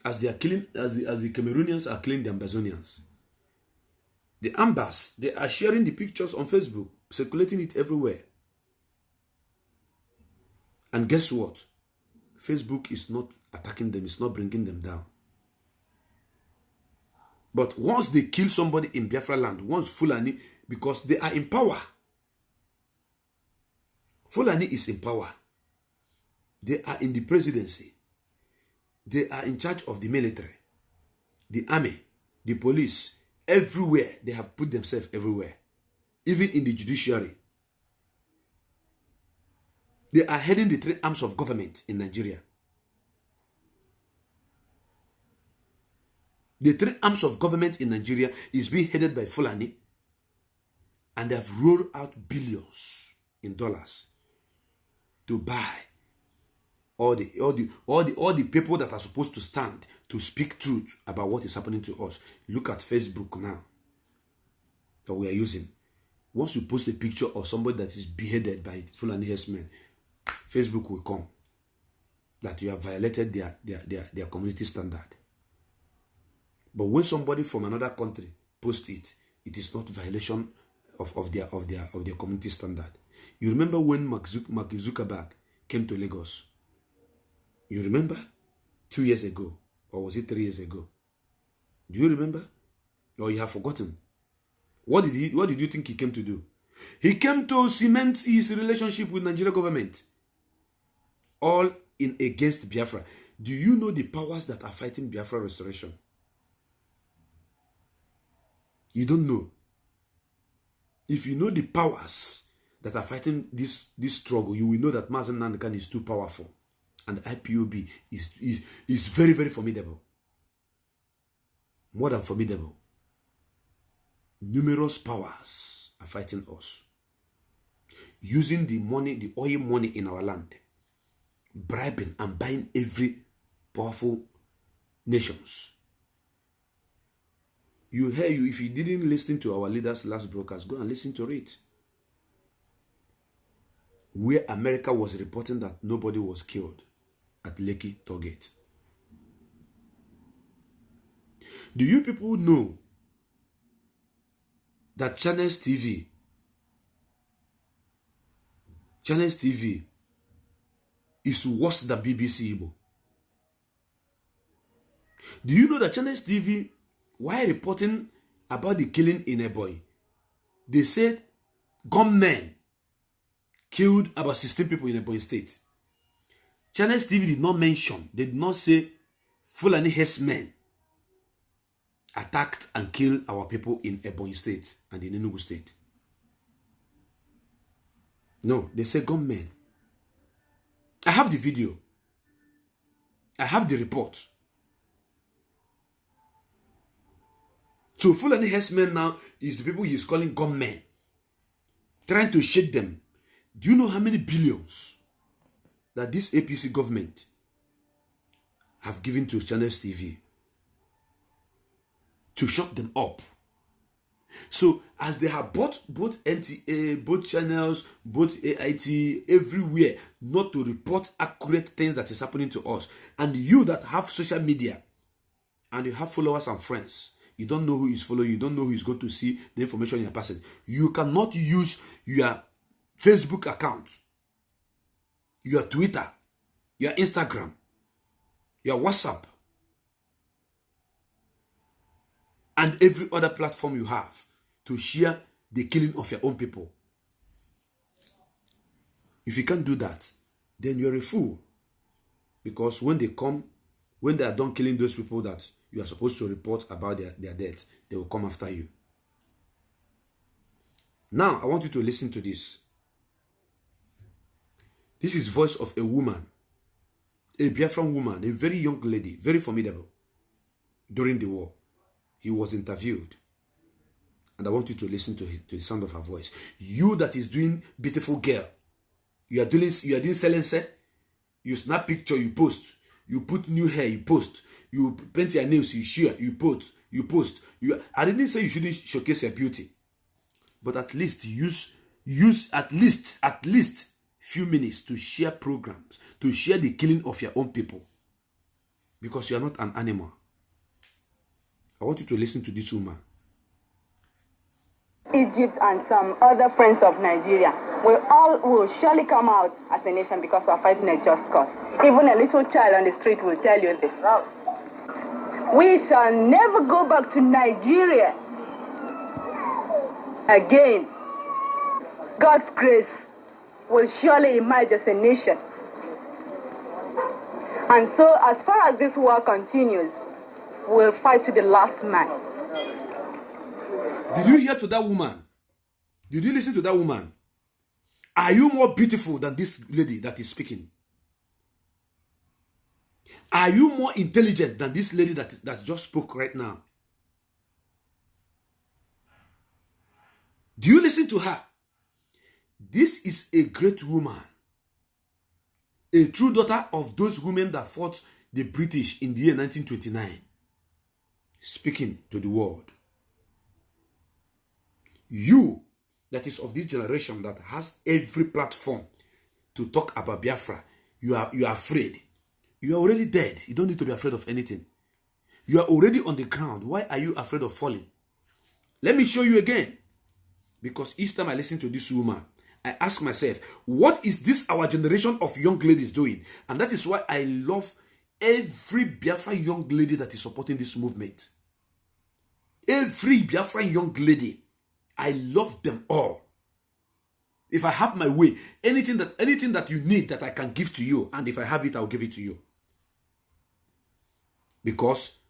As they are killing, as the Cameroonians are killing the Ambazonians. The Ambas, they are sharing the pictures on Facebook, circulating it everywhere. And guess what? Facebook is not attacking them, it's not bringing them down. But once they kill somebody in Biafra land, once Fulani, because they are in power. Fulani is in power. They are in the presidency. They are in charge of the military, the army, the police, everywhere. They have put themselves everywhere. Even in the judiciary. They are heading the three arms of government in Nigeria. The three arms of government in Nigeria is being headed by Fulani, and they have rolled out billions in dollars to buy all the people that are supposed to stand to speak truth about what is happening to us. Look at Facebook now that we are using. Once you post a picture of somebody that is beheaded by Fulani herdsmen, Facebook will come that you have violated their community standard. But when somebody from another country posts it, it is not violation of their community standard. You remember when Mark Zuckerberg came to Lagos? You remember? 2 years ago, or was it 3 years ago? Do you remember? Or you have forgotten? What did you think he came to do? He came to cement his relationship with Nigeria government. All in against Biafra. Do you know the powers that are fighting Biafra restoration? You don't know. If you know the powers that are fighting this struggle, you will know that Mazen Nandekan is too powerful. And IPOB is very, very formidable. More than formidable. Numerous powers are fighting us. Using the money, the oil money in our land. Bribing and buying every powerful nations. If you didn't listen to our leaders' last broadcast, go and listen to it. Where America was reporting that nobody was killed at Lekki Tollgate. Do you people know that Channels TV is worse than BBC Igbo? Do you know that Channels TV, while reporting about the killing in Ebonyi, they said gunmen killed about 16 people in Ebonyi State? Channels TV did not mention, they did not say Fulani herdsmen attacked and killed our people in Ebonyi State and in Enugu State. No, they say gunmen. I have the video. I have the report. So Fulani herdsmen now is the people he is calling gunmen, trying to shake them. Do you know how many billions that this APC government have given to Channels TV to shut them up? So as they have bought both NTA, both channels, both AIT, everywhere, not to report accurate things that is happening to us. And you that have social media and you have followers and friends, you don't know who is following, you don't know who is going to see the information you're passing. You cannot use your Facebook account, your Twitter, your Instagram, your WhatsApp, and every other platform you have to share the killing of your own people. If you can't do that, then you're a fool. Because when they come, when they are done killing those people that you are supposed to report about their death, they will come after you. Now, I want you to listen to this. This is voice of a woman, a Biafran woman, a very young lady, very formidable during the war. He was interviewed. And I want you to listen to the sound of her voice. You that is doing beautiful girl, you are doing silencer, you snap picture, you post, you put new hair, you post, you paint your nails, you share, you post. I didn't say you shouldn't showcase your beauty, but at least use at least few minutes to share programs, to share the killing of your own people, because you are not an animal. I want you to listen to this woman. Egypt and some other friends of Nigeria will surely come out as a nation because we are fighting a just cause. Even a little child on the street will tell you this. We shall never go back to Nigeria again. God's grace will surely emerge as a nation. And so, as far as this war continues, we'll fight to the last man. Did you hear to that woman? Did you listen to that woman? Are you more beautiful than this lady that is speaking? Are you more intelligent than this lady that just spoke right now? Do you listen to her? This is a great woman, a true daughter of those women that fought the British in the year 1929, speaking to the world. You that is of this generation that has every platform to talk about Biafra, you are afraid. You are already dead. You don't need to be afraid of anything. You are already on the ground. Why are you afraid of falling? Let me show you again. Because each time I listen to this woman, I ask myself, what is this our generation of young ladies doing? And that is why I love every Biafra young lady that is supporting this movement. Every Biafra young lady. I love them all. If I have my way, anything that you need that I can give to you, and if I have it, I'll give it to you. Because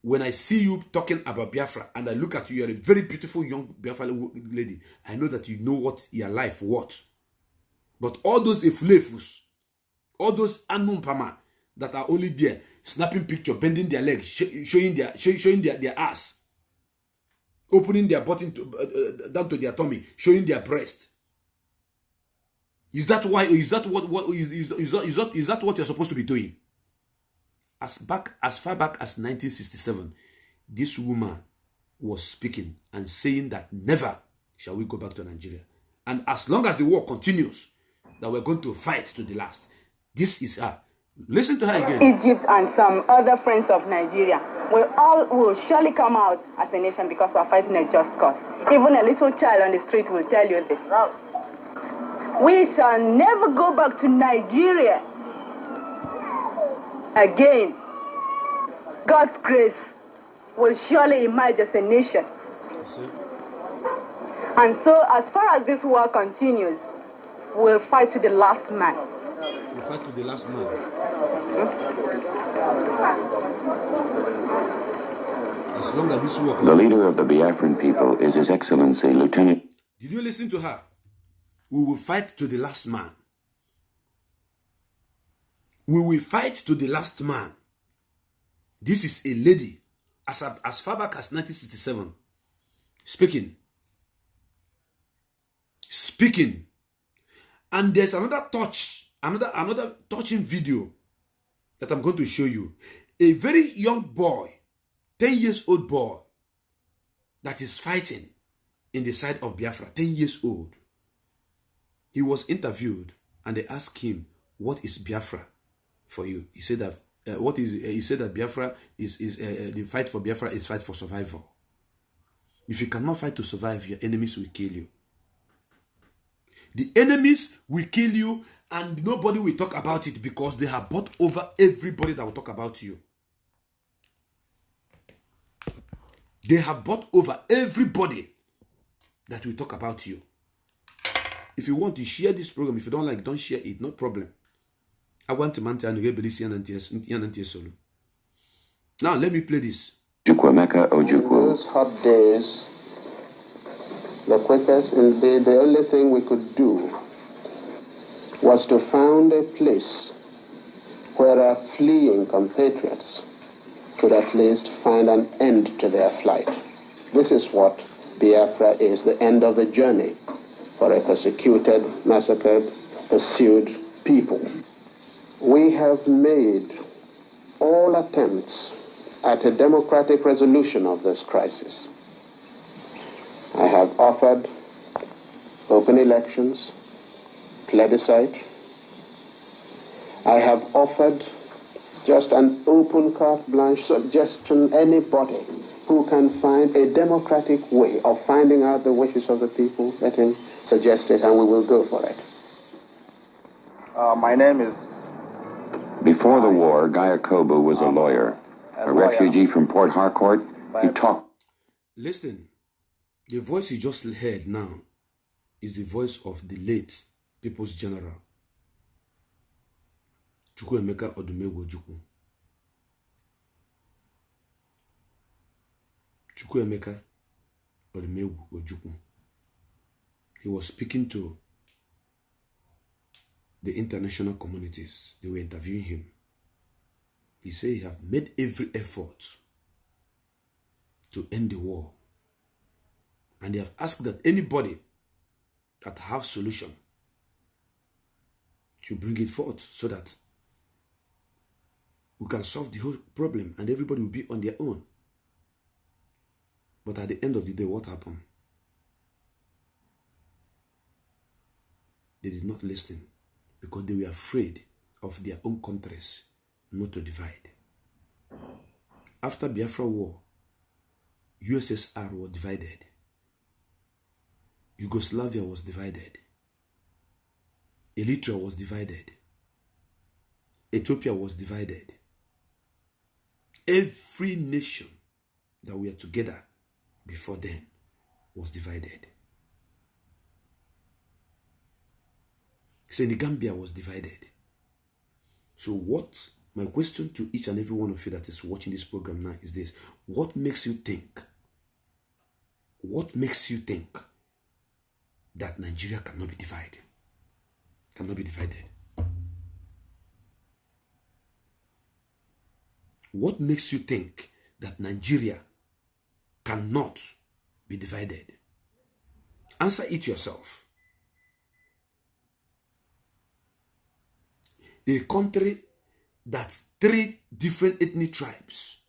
when I see you talking about Biafra and I look at you, you're a very beautiful young Biafra lady, I know that you know what your life worth. But all those efulefus, all those anumpama that are only there, snapping picture, bending their legs, showing their ass, opening their button down to their tummy, showing their breast. Is that why? Is that what you're supposed to be doing? As far back as 1967, this woman was speaking and saying that never shall we go back to Nigeria, and as long as the war continues, that we're going to fight to the last. This is her. Listen to her again. Egypt and some other friends of Nigeria will surely come out as a nation because we are fighting a just cause. Even a little child on the street will tell you this. We shall never go back to Nigeria again. God's grace will surely emerge as a nation. And so, as far as this war continues, we'll fight to the last man. We'll fight to the last man. As long as this war continues. The leader of the Biafran people is His Excellency Lieutenant. Did you listen to her? We will fight to the last man. We will fight to the last man. This is a lady, as far back as 1967, speaking. And there's another touching video that I'm going to show you. A very young boy, 10 years old boy, that is fighting in the side of Biafra, 10 years old. He was interviewed and they asked him, what is Biafra for you? He said that Biafra is the fight for Biafra is fight for survival. If you cannot fight to survive, your enemies will kill you. The enemies will kill you and nobody will talk about it because they have bought over everybody that will talk about you. They have bought over everybody that will talk about you. If you want to share this program, if you don't like, don't share it, no problem. I want to maintain the Now let me play this. Chukwemeka Ojukwu. Those hot days the quickest, indeed the only thing we could do was to found a place where our fleeing compatriots could at least find an end to their flight. This is what Biafra is, the end of the journey for a persecuted, massacred, pursued people. We have made all attempts at a democratic resolution of this crisis. I have offered open elections, plebiscite. I have offered just an open carte blanche suggestion, anybody who can find a democratic way of finding out the wishes of the people, let him suggest it and we will go for it. My name is... Before the war, Guy Akobu was a lawyer. A refugee from Port Harcourt, he talked... Listen, the voice you just heard now is the voice of the late People's General, Chukwuemeka Odumegwu Ojukwu. Chukwuemeka Odumegwu Ojukwu. He was speaking to the international communities. They were interviewing him. He said he have made every effort to end the war. And they have asked that anybody that have solution should bring it forth so that we can solve the whole problem and everybody will be on their own. But at the end of the day, what happened? They did not listen because they were afraid of their own countries not to divide. After Biafra War, USSR was divided. Yugoslavia was divided. Eritrea was divided. Ethiopia was divided. Every nation that were together before then was divided. Senegambia was divided. So what, my question to each and every one of you that is watching this program now is this: what makes you think? What makes you think that Nigeria cannot be divided? Cannot be divided. What makes you think that Nigeria cannot be divided? Answer it yourself. A country that's 3 different ethnic tribes,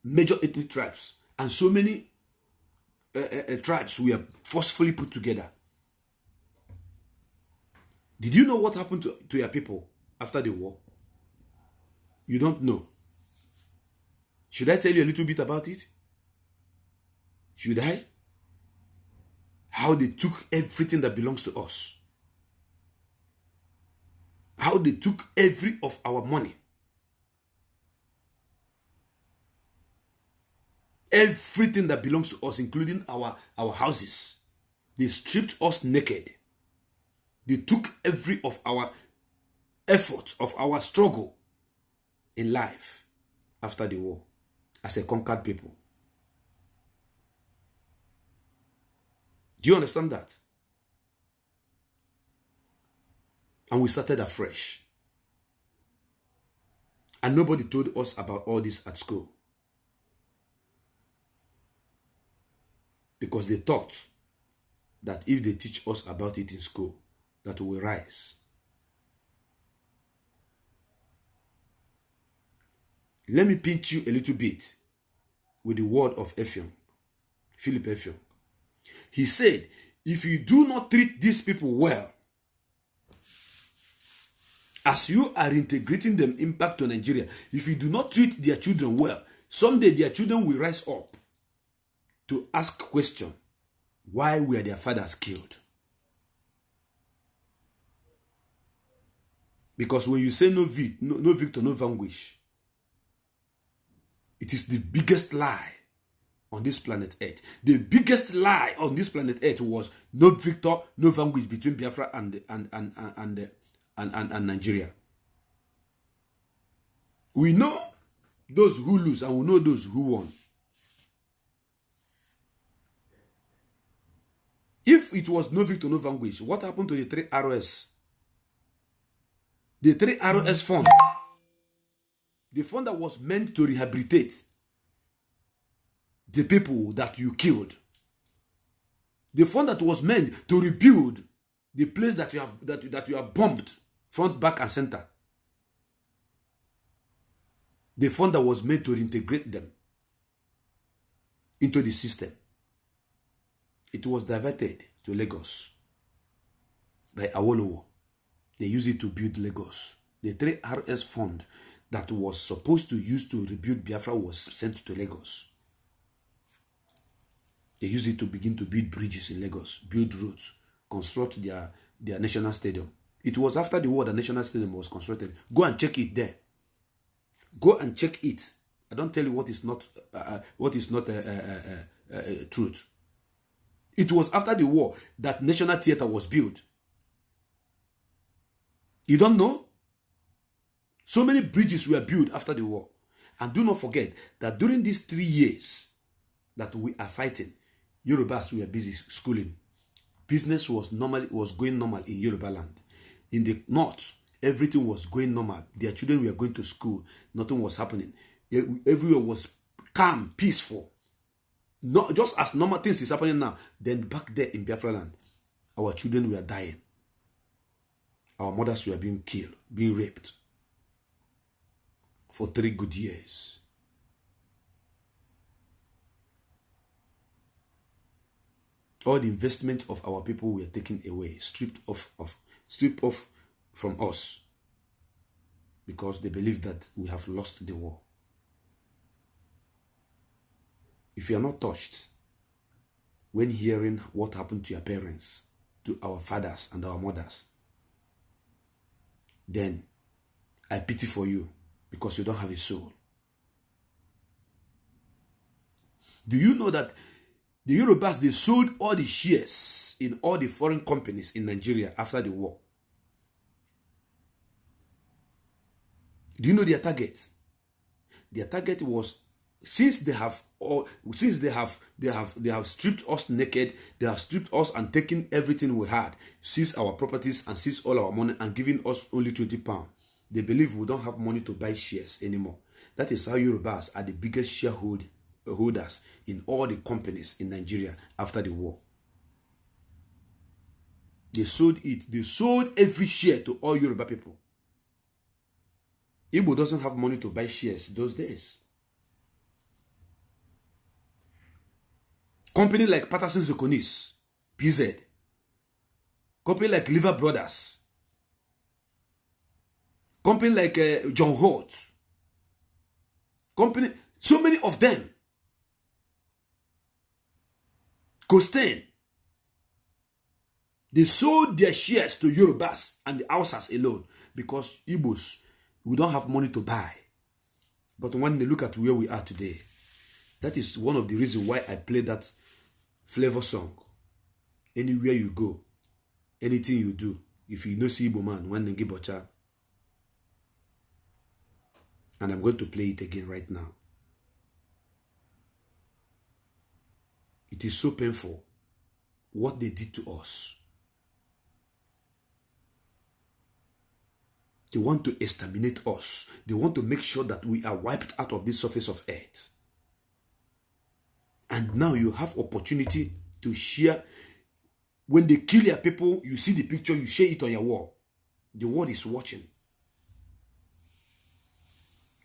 major ethnic tribes, and so many tribes were forcefully put together. Did you know what happened to your people after the war? You don't know. Should I tell you a little bit about it? Should I? How they took everything that belongs to us. How they took every of our money. Everything that belongs to us, including our houses. They stripped us naked. They took every of our effort, of our struggle in life after the war as a conquered people. Do you understand that? And we started afresh. And nobody told us about all this at school. Because they thought that if they teach us about it in school, that we will rise. Let me pinch you a little bit with the word of Effiong, Philip Effiong. He said, if you do not treat these people well, as you are integrating them impact to Nigeria, if you do not treat their children well, someday their children will rise up to ask question, why were their fathers killed? Because when you say no victor, no vanquish, it is the biggest lie on this planet Earth. The biggest lie on this planet Earth was no victor, no vanquish between Biafra and Nigeria. We know those who lose and we know those who won. it was no victor, no vanquish, what happened to the 3 ROS? The 3 ROS fund, the fund that was meant to rehabilitate the people that you killed, the fund that was meant to rebuild the place that you have bombed front, back, and center, the fund that was meant to reintegrate them into the system, it was diverted to Lagos by Awolowo. They used it to build Lagos. The 3 RS fund that was supposed to use to rebuild Biafra was sent to Lagos. They used it to begin to build bridges in Lagos, build roads, construct their national stadium. It was after the war the national stadium was constructed. Go and check it there. Go and check it. I don't tell you what is not truth. It was after the war that National Theatre was built. You don't know? So many bridges were built after the war. And do not forget that during these 3 years that we are fighting, Yorubas were busy schooling. Business was going normal in Yoruba land. In the north, everything was going normal. Their children were going to school. Nothing was happening. Everywhere was calm, peaceful. Not just as normal things is happening now. Then back there in Biafra land, our children were dying. Our mothers were being killed, being raped for 3 good years. All the investment of our people were taken away, stripped off from us, because they believe that we have lost the war. If you are not touched when hearing what happened to your parents, to our fathers and our mothers, then I pity for you, because you don't have a soul. Do you know that the Yorubas, they sold all the shares in all the foreign companies in Nigeria after the war? Do you know their target? Their target was, since they have stripped us naked, they have stripped us and taken everything we had, seized our properties and seized all our money and given us only £20. They believe we don't have money to buy shares anymore. That is how Yorubas are the biggest shareholders in all the companies in Nigeria after the war. They sold it. They sold every share to all Yoruba people. Igbo doesn't have money to buy shares those days. Company like Patterson Zukonis, PZ. Company like Liver Brothers. Company like John Holt. Company, so many of them. Costain. They sold their shares to Yorubas and the Hausas alone, because Igbos, we don't have money to buy. But when they look at where we are today, that is one of the reasons why I play that flavor song. Anywhere you go, anything you do, if you know see Igbo man, one name bocha. And I'm going to play it again right now. It is so painful what they did to us. They want to exterminate us. They want to make sure that we are wiped out of this surface of earth. And now you have opportunity to share. When they kill your people, you see the picture, you share it on your wall. The world is watching.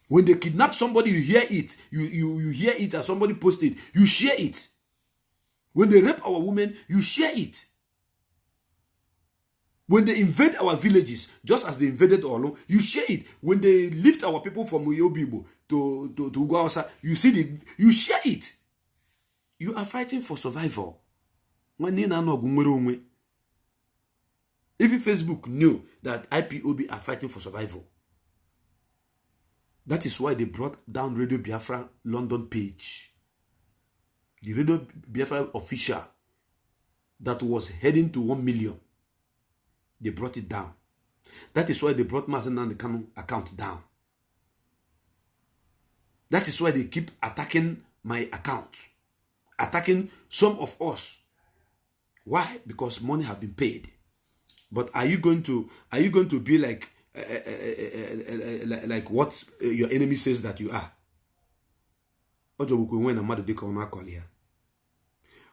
When they kidnap somebody, you hear it. You hear it and somebody post it. You share it. When they rape our women, you share it. When they invade our villages, just as they invaded Olo, you share it. When they lift our people from Uyobibo to Ugwasa, you share it. You are fighting for survival. Even Facebook knew that IPOB are fighting for survival. That is why they brought down Radio Biafra London page. The Radio Biafra official that was heading to 1 million. They brought it down. That is why they brought Mazen and the Kanu account down. That is why they keep attacking my account. Attacking some of us. Why? Because money have been paid. But are you going to be like what your enemy says that you are? Ojobukwe when a mother dika ona akọli ya.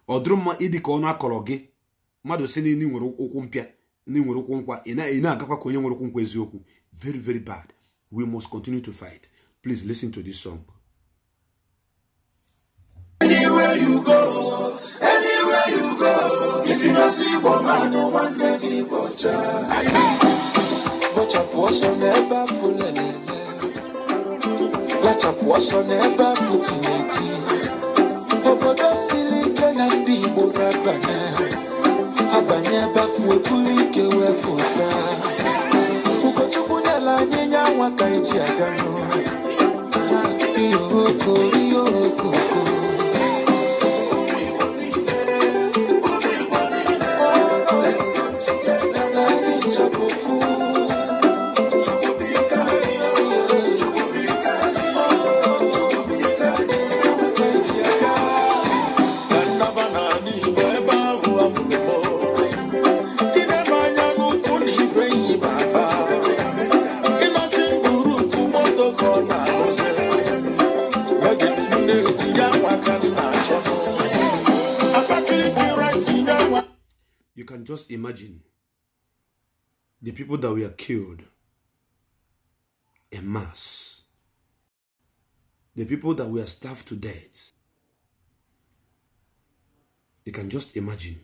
Odruma idika ona akọrọ gị. Mmadụ sị na ini nwere okwu mpịa, ini nwere okwu nkwa, ina agakwa ka onye nwere okwu nkwa eziokwu. Very, very bad. We must continue to fight. Please listen to this song. Anywhere you go, if you don't see woman, no one make it butcher. Butcher posso never full enemy. Lacha posso never put in it. Obodo silike na ndi Igbo rabana. Abanya bafu pulike wepota. Ugochukwu nyala nyenya waka iji agano. Iyo. You can just imagine the people that were killed en masse, the people that were starved to death. You can just imagine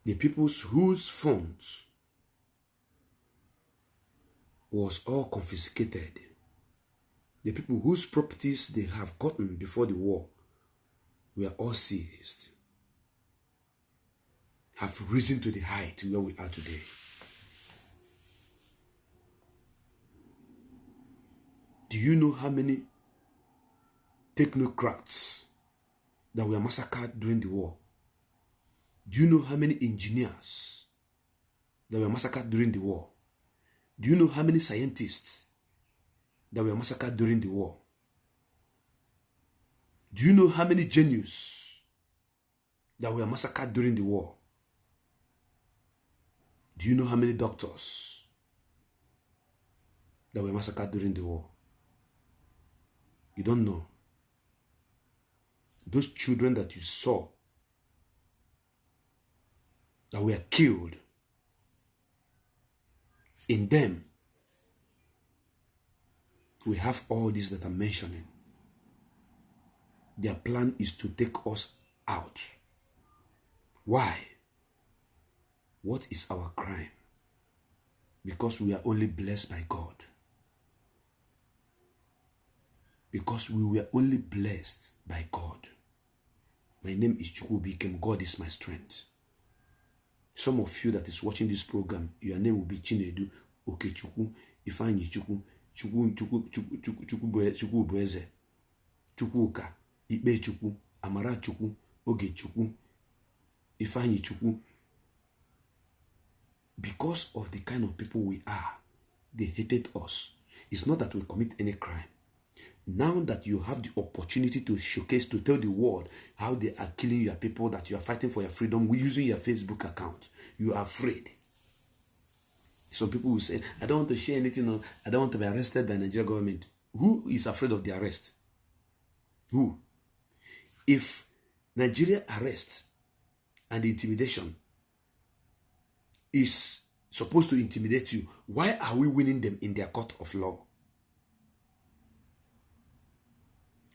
the people whose funds was all confiscated, the people whose properties they have gotten before the war were all seized, have risen to the height where we are today. Do you know how many technocrats that were massacred during the war? Do you know how many engineers that were massacred during the war? Do you know how many scientists that were massacred during the war? Do you know how many geniuses that were massacred during the war? Do you know how many doctors that were massacred during the war? You don't know. Those children that you saw that were killed, in them, we have all this that I'm mentioning. Their plan is to take us out. Why? What is our crime? Because we are only blessed by God. Because we were only blessed by God. My name is Chukwu Bikem. God is my strength. Some of you that is watching this program, your name will be Chinedu, Okechukwu, Ifeanyi Chukwu, Chukwu Bueze, Chukwuka, Ikpe Chukwu, Amara Chukwu, Oge Chukwu, Ifeanyi Chukwu. Because of the kind of people we are, they hated us. It's not that we commit any crime. Now that you have the opportunity to showcase, to tell the world how they are killing your people, that you are fighting for your freedom using your Facebook account, you are afraid. Some people will say, I don't want to share anything, I don't want to be arrested by the Nigerian government. Who is afraid of the arrest? Who? If Nigeria arrest and the intimidation is supposed to intimidate you, why are we winning them in their court of law?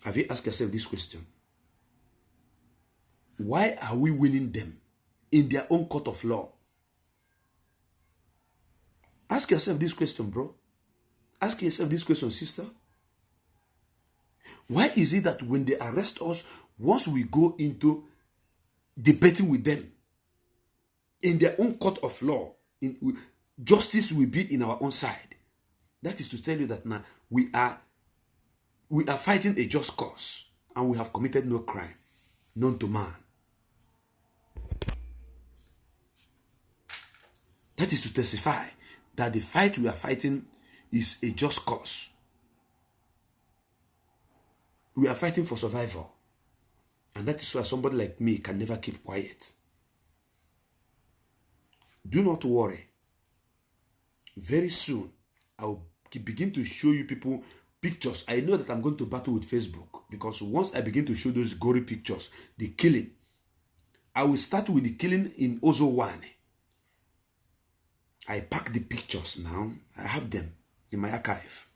Have you asked yourself this question? Why are we winning them in their own court of law? Ask yourself this question, bro. Ask yourself this question, sister. Why is it that when they arrest us, once we go into debating with them in their own court of law, justice will be in our own side? That is to tell you that now we are fighting a just cause and we have committed no crime known to man. That is to testify that the fight we are fighting is a just cause. We are fighting for survival. And that is why somebody like me can never keep quiet. Do not worry. Very soon, I will begin to show you people pictures. I know that I'm going to battle with Facebook, because once I begin to show those gory pictures, the killing, I will start with the killing in Ozowane. I pack the pictures now. I have them in my archive.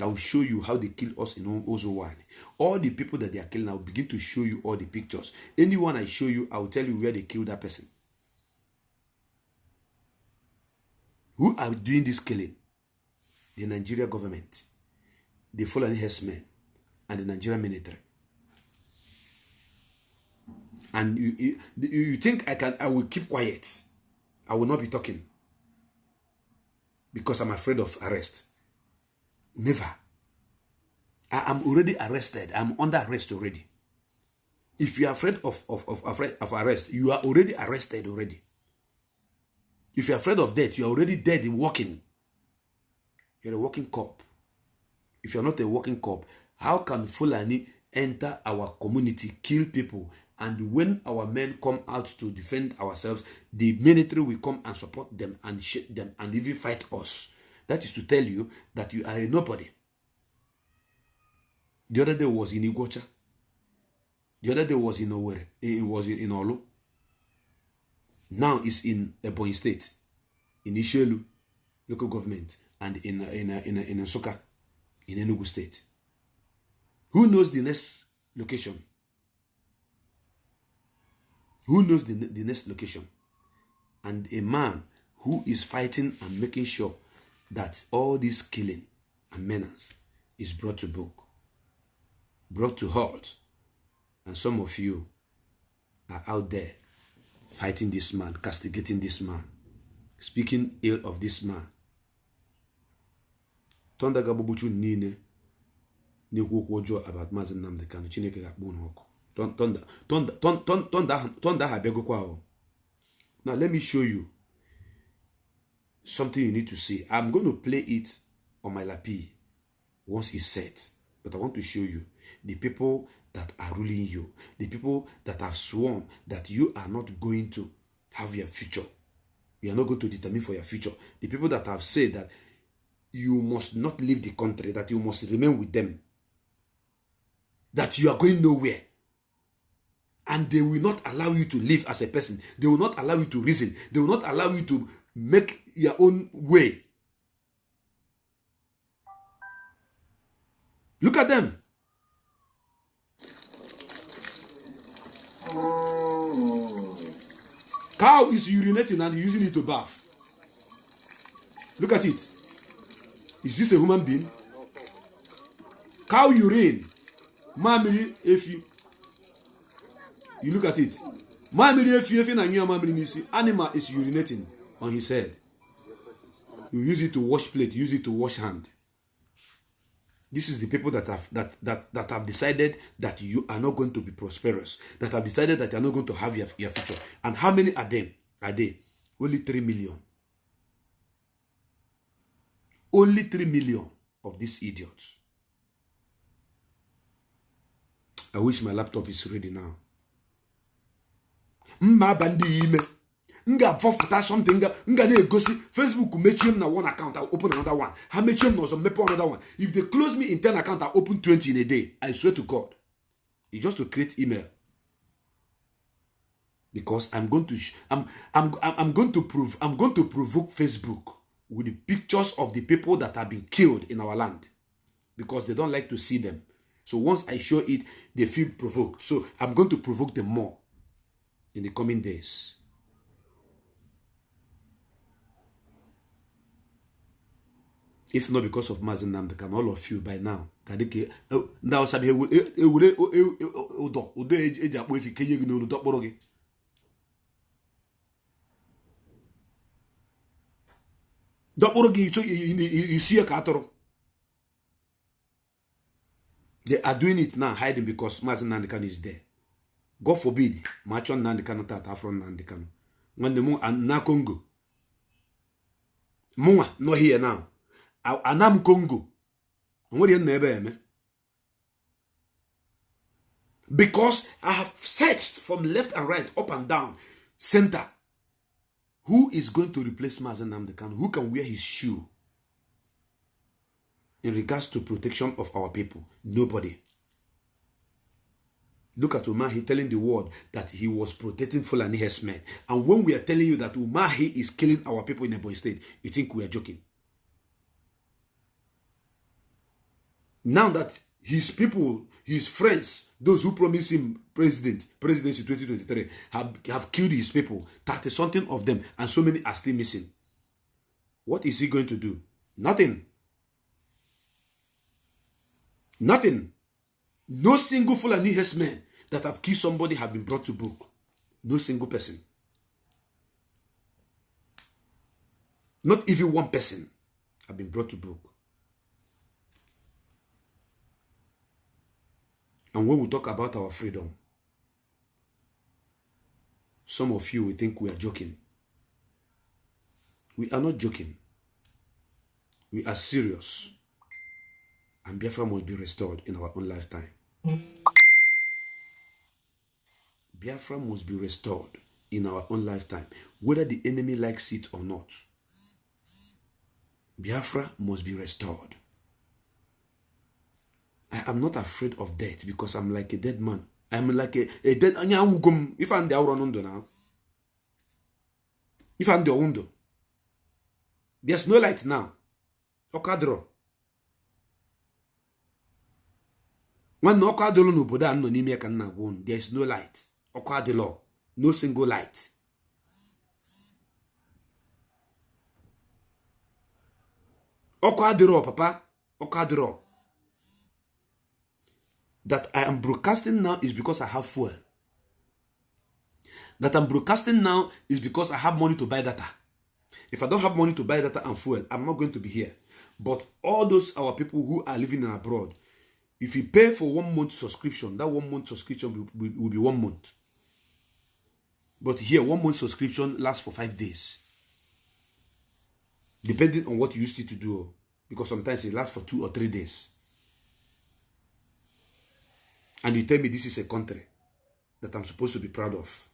I will show you how they kill us in Ozowane. All the people that they are killing, I will begin to show you all the pictures. Anyone I show you, I will tell you where they killed that person. Who are doing this killing? The Nigeria government, the Fulani herdsmen, and the Nigerian military. And you think I will keep quiet? I will not be talking because I'm afraid of arrest. Never. I am already arrested. I'm under arrest already. If you are afraid of arrest, you are already arrested already. If you're afraid of death, you're already dead in walking. You're a walking cop. If you're not a walking cop, how can Fulani enter our community, kill people, and when our men come out to defend ourselves, the military will come and support them and shoot them and even fight us? That is to tell you that you are a nobody. The other day was in Iguacha. The other day was in Owerri. It was in Olu. Now it's in Ebonyi State, in Ishelu, local government, and in Nsukka, in Enugu State. Who knows the next location? Who knows the next location? And a man who is fighting and making sure that all this killing and menace is brought to book, brought to halt. And some of you are out there fighting this man, castigating this man, speaking ill of this man. Tonda gabubuchu nine n'ekwu okwu ọjọọ about Maazị Nnamdi Kanu, Chineke ga-akpọ unu ọkụ. Tonda ha bịagokwa o. Now let me show you something you need to see. I'm going to play it on my lapi once it's set, but I want to show you the people that are ruling you, the people that have sworn that you are not going to have your future. You are not going to determine for your future. The people that have said that you must not leave the country, that you must remain with them, that you are going nowhere. And they will not allow you to live as a person. They will not allow you to reason. They will not allow you to make your own way. Look at them. Cow is urinating and using it to bath. Look at it. Is this a human being? Cow urine. Mamiri efi. You look at it. Mamiri efi na nyo mamiri nisi. Animal is urinating on his head. You use it to wash plate, use it to wash hand. This is the people that have decided that you are not going to be prosperous, that have decided that you are not going to have your future. And how many are them? Are they? Only 3 million. Only 3 million of these idiots. I wish my laptop is ready now. Nga for something nga na-egosi Facebook mechie m na one account, I'll open another one. Ha mechie m na ọzọ mepe another one. If they close me in 10 accounts, I'll open 20 in a day. I swear to God. It's just to create email. Because I'm going to provoke Facebook with the pictures of the people that have been killed in our land. Because they don't like to see them. So once I show it, they feel provoked. So I'm going to provoke them more in the coming days. If not because of Maazị Nnamdi Kanu, all of you by now. Now sabi odo eji akpo efi kenye gi no dokporo gi. Dokporo gi so you see ka atoro. They are doing it now, hiding because Maazị Nnamdi Kanu is there. God forbid, macho Nnamdi Kanu tata from Nnamdi Kanu. When the mo na Congo. Mwa no here now. Anam Congo. Because I have searched from left and right, up and down, center. Who is going to replace Mazen Nnamdi Kanu? Who can wear his shoe? In regards to protection of our people, nobody. Look at Umahi telling the world that he was protecting Fulani herdsmen. And when we are telling you that Umahi is killing our people in Ebonyi State, you think we are joking. Now that his people, his friends, those who promised him presidency 2023, have killed his people, 30-something of them, and so many are still missing. What is he going to do? Nothing. Nothing. No single Fulani herdsmen that have killed somebody have been brought to book. No single person. Not even one person have been brought to book. And when we talk about our freedom, some of you will think we are joking. We are not joking. We are serious. And Biafra must be restored in our own lifetime. Biafra must be restored in our own lifetime, whether the enemy likes it or not. Biafra must be restored. I am not afraid of death because I'm like a dead man. I'm like a dead anyangum. If I'm the Auronundo now. If I'm the Oundo. There's no light now. Okadro. When Okadolo no boda no ni me kan na won. There's no light. Okadelo. No single light. Okadero, papa. Okadero. That I am broadcasting now is because I have fuel. That I'm broadcasting now is because I have money to buy data. If I don't have money to buy data and fuel, I'm not going to be here. But all those our people who are living in abroad, if you pay for 1 month subscription, that 1 month subscription will be 1 month. But here, 1 month subscription lasts for 5 days. Depending on what you used it to do. Because sometimes it lasts for 2 or 3 days. And you tell me this is a country that I'm supposed to be proud of.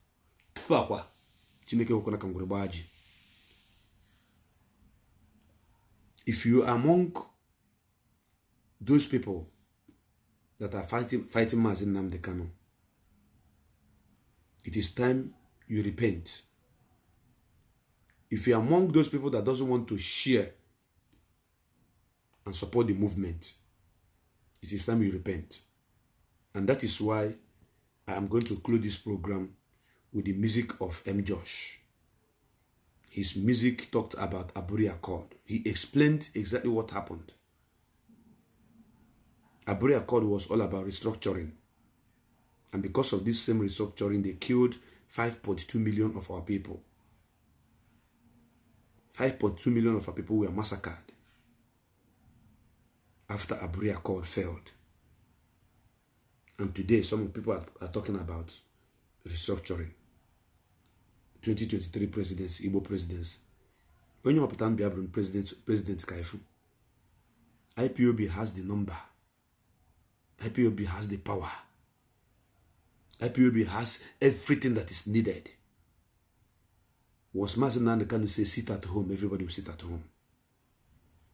If you are among those people that are fighting Mazen Nnamdi Kanu, it is time you repent. If you are among those people that doesn't want to share and support the movement, it is time you repent. And that is why I am going to close this program with the music of M. Josh. His music talked about Aburi Accord. He explained exactly what happened. Aburi Accord was all about restructuring. And because of this same restructuring, they killed 5.2 million of our people. 5.2 million of our people were massacred after Aburi Accord failed. And today, some people are talking about restructuring. 2023 presidents, Igbo presidents. When you are President Kaifu, IPOB has the number. IPOB has the power. IPOB has everything that is needed. Was Mazen Nnamdi Kanu say sit at home, everybody will sit at home.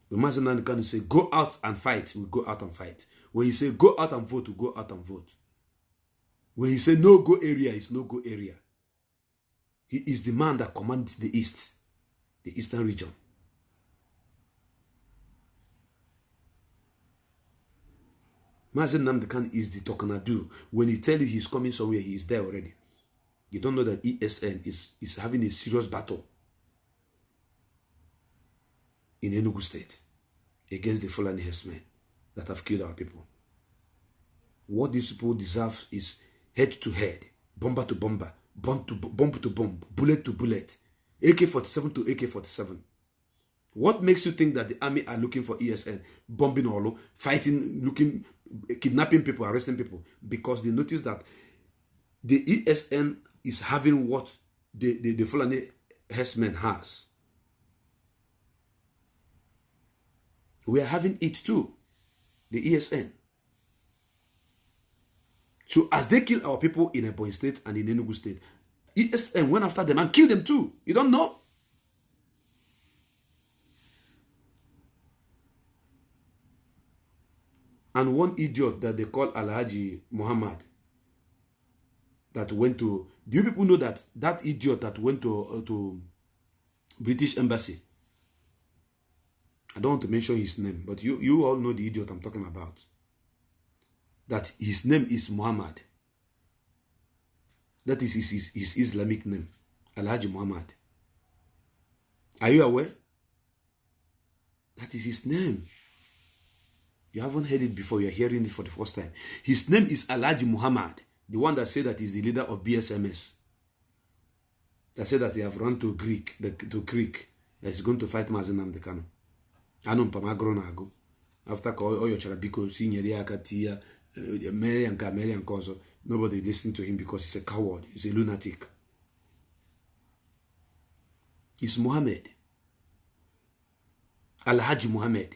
When Mazen Nnamdi Kanu say go out and fight, we go out and fight. When he say go out and vote, we go out and vote. When he say no go area, it's no go area. He is the man that commands the East, the Eastern region. Mazen Nnamdi Kanu is the Tokanadu. When he tell you he's coming somewhere, he is there already. You don't know that ESN is having a serious battle in Enugu State against the Fulani herdsmen that have killed our people. What these people deserve is head to head, bomber to bomber, bomb to bomb, bullet to bullet, AK-47 to AK-47. What makes you think that the army are looking for ESN, bombing all, fighting, kidnapping people, arresting people? Because they notice that the ESN is having what the Fulani herdsmen has. We are having it too, the ESN. So as they kill our people in Ebonyi State and in Enugu State, ESN went after them and killed them too. You don't know? And one idiot that they call Alhaji Muhammad that went to... Do you people know that that idiot that went to British Embassy? I don't want to mention his name, but you all know the idiot I'm talking about. That his name is Muhammad. That is his Islamic name, Alhaji Muhammad. Are you aware? That is his name. You haven't heard it before, you're hearing it for the first time. His name is Alhaji Muhammad, the one that said that he's the leader of BSMS. That said that they have run to Greek, that is going to fight Mazen Nnamdi Kanu. Anum pamagro na ago. After all your charabiko, senior akatia, Mary and Kozo, nobody listened to him because he's a coward, he's a lunatic. It's Muhammad. Alhaji Muhammad.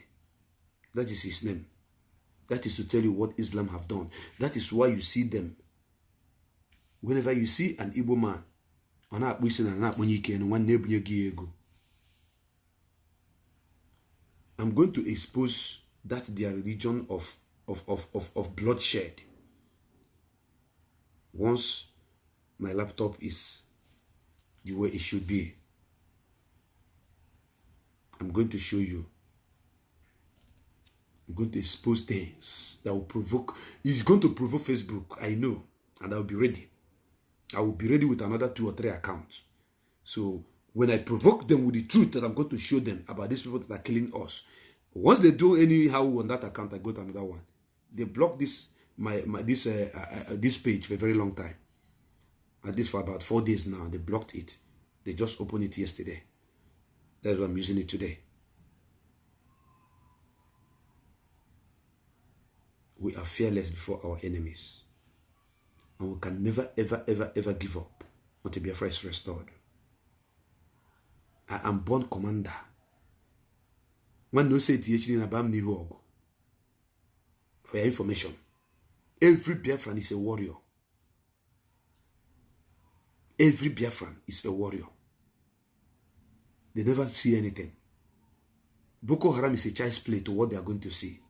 That is his name. That is to tell you what Islam have done. That is why you see them. Whenever you see an Igbo man, I'm going to expose that their religion of bloodshed. Once my laptop is the way it should be, I'm going to show you. I'm going to expose things that will provoke. It's going to provoke Facebook, I know, and I'll be ready. I will be ready with another 2 or 3 accounts. So when I provoke them with the truth that I'm going to show them about these people that are killing us, once they do anyhow on that account, I go to another one. They block this this page for a very long time. At least for about 4 days now, they blocked it. They just opened it yesterday. That's why I'm using it today. We are fearless before our enemies. And we can never, ever give up until Biafra is restored. I am born commander. One no say THD in Abam Nihogo. For your information, every Biafran is a warrior. Every Biafran is a warrior. They never see anything. Boko Haram is a child's play to what they are going to see.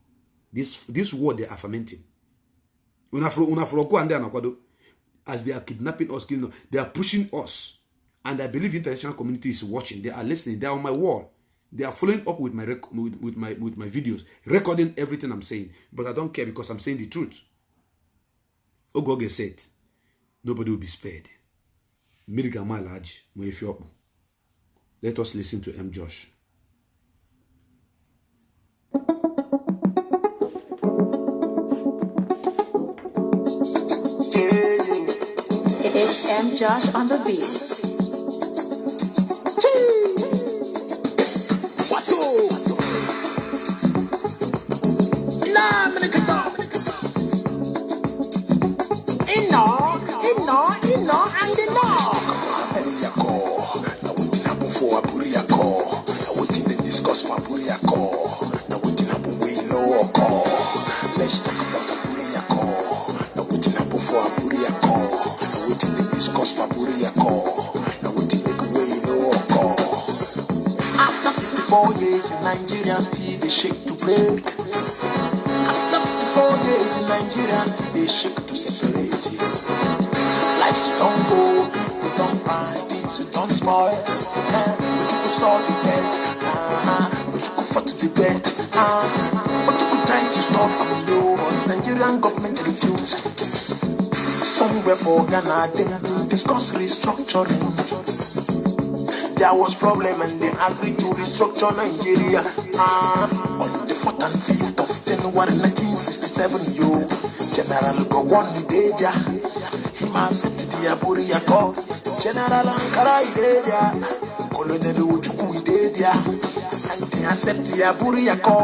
This war they are fermenting. As they are kidnapping us, killing us, they are pushing us. And I believe the international community is watching. They are listening. They are on my wall. They are following up with my videos, recording everything I'm saying. But I don't care because I'm saying the truth. Ogoge said, nobody will be spared. Let us listen to M. Josh. It's M. Josh on the beat. Let's talk about Aburiako. Now what happened for Aburiako? Now what they discuss for Aburiako? Now what make way no call. After 54 years in Nigeria, still they shake to break. After 54 years in Nigeria, still they shake to separate. Life's don't go, people don't buy, things don't spoil. But you could solve the debt, but you could fight the debt, but you could try to stop them. Nigerian government refused. Somewhere for Ghana, they discussed restructuring. There was problem and they agreed to restructure Nigeria. On the 4th and 5th of January 1967, General Gowon Ideja, he accepted the Aburiako. General Ankara Ideja, Colonel Uchuku Ideja, and they accept the Aburiako.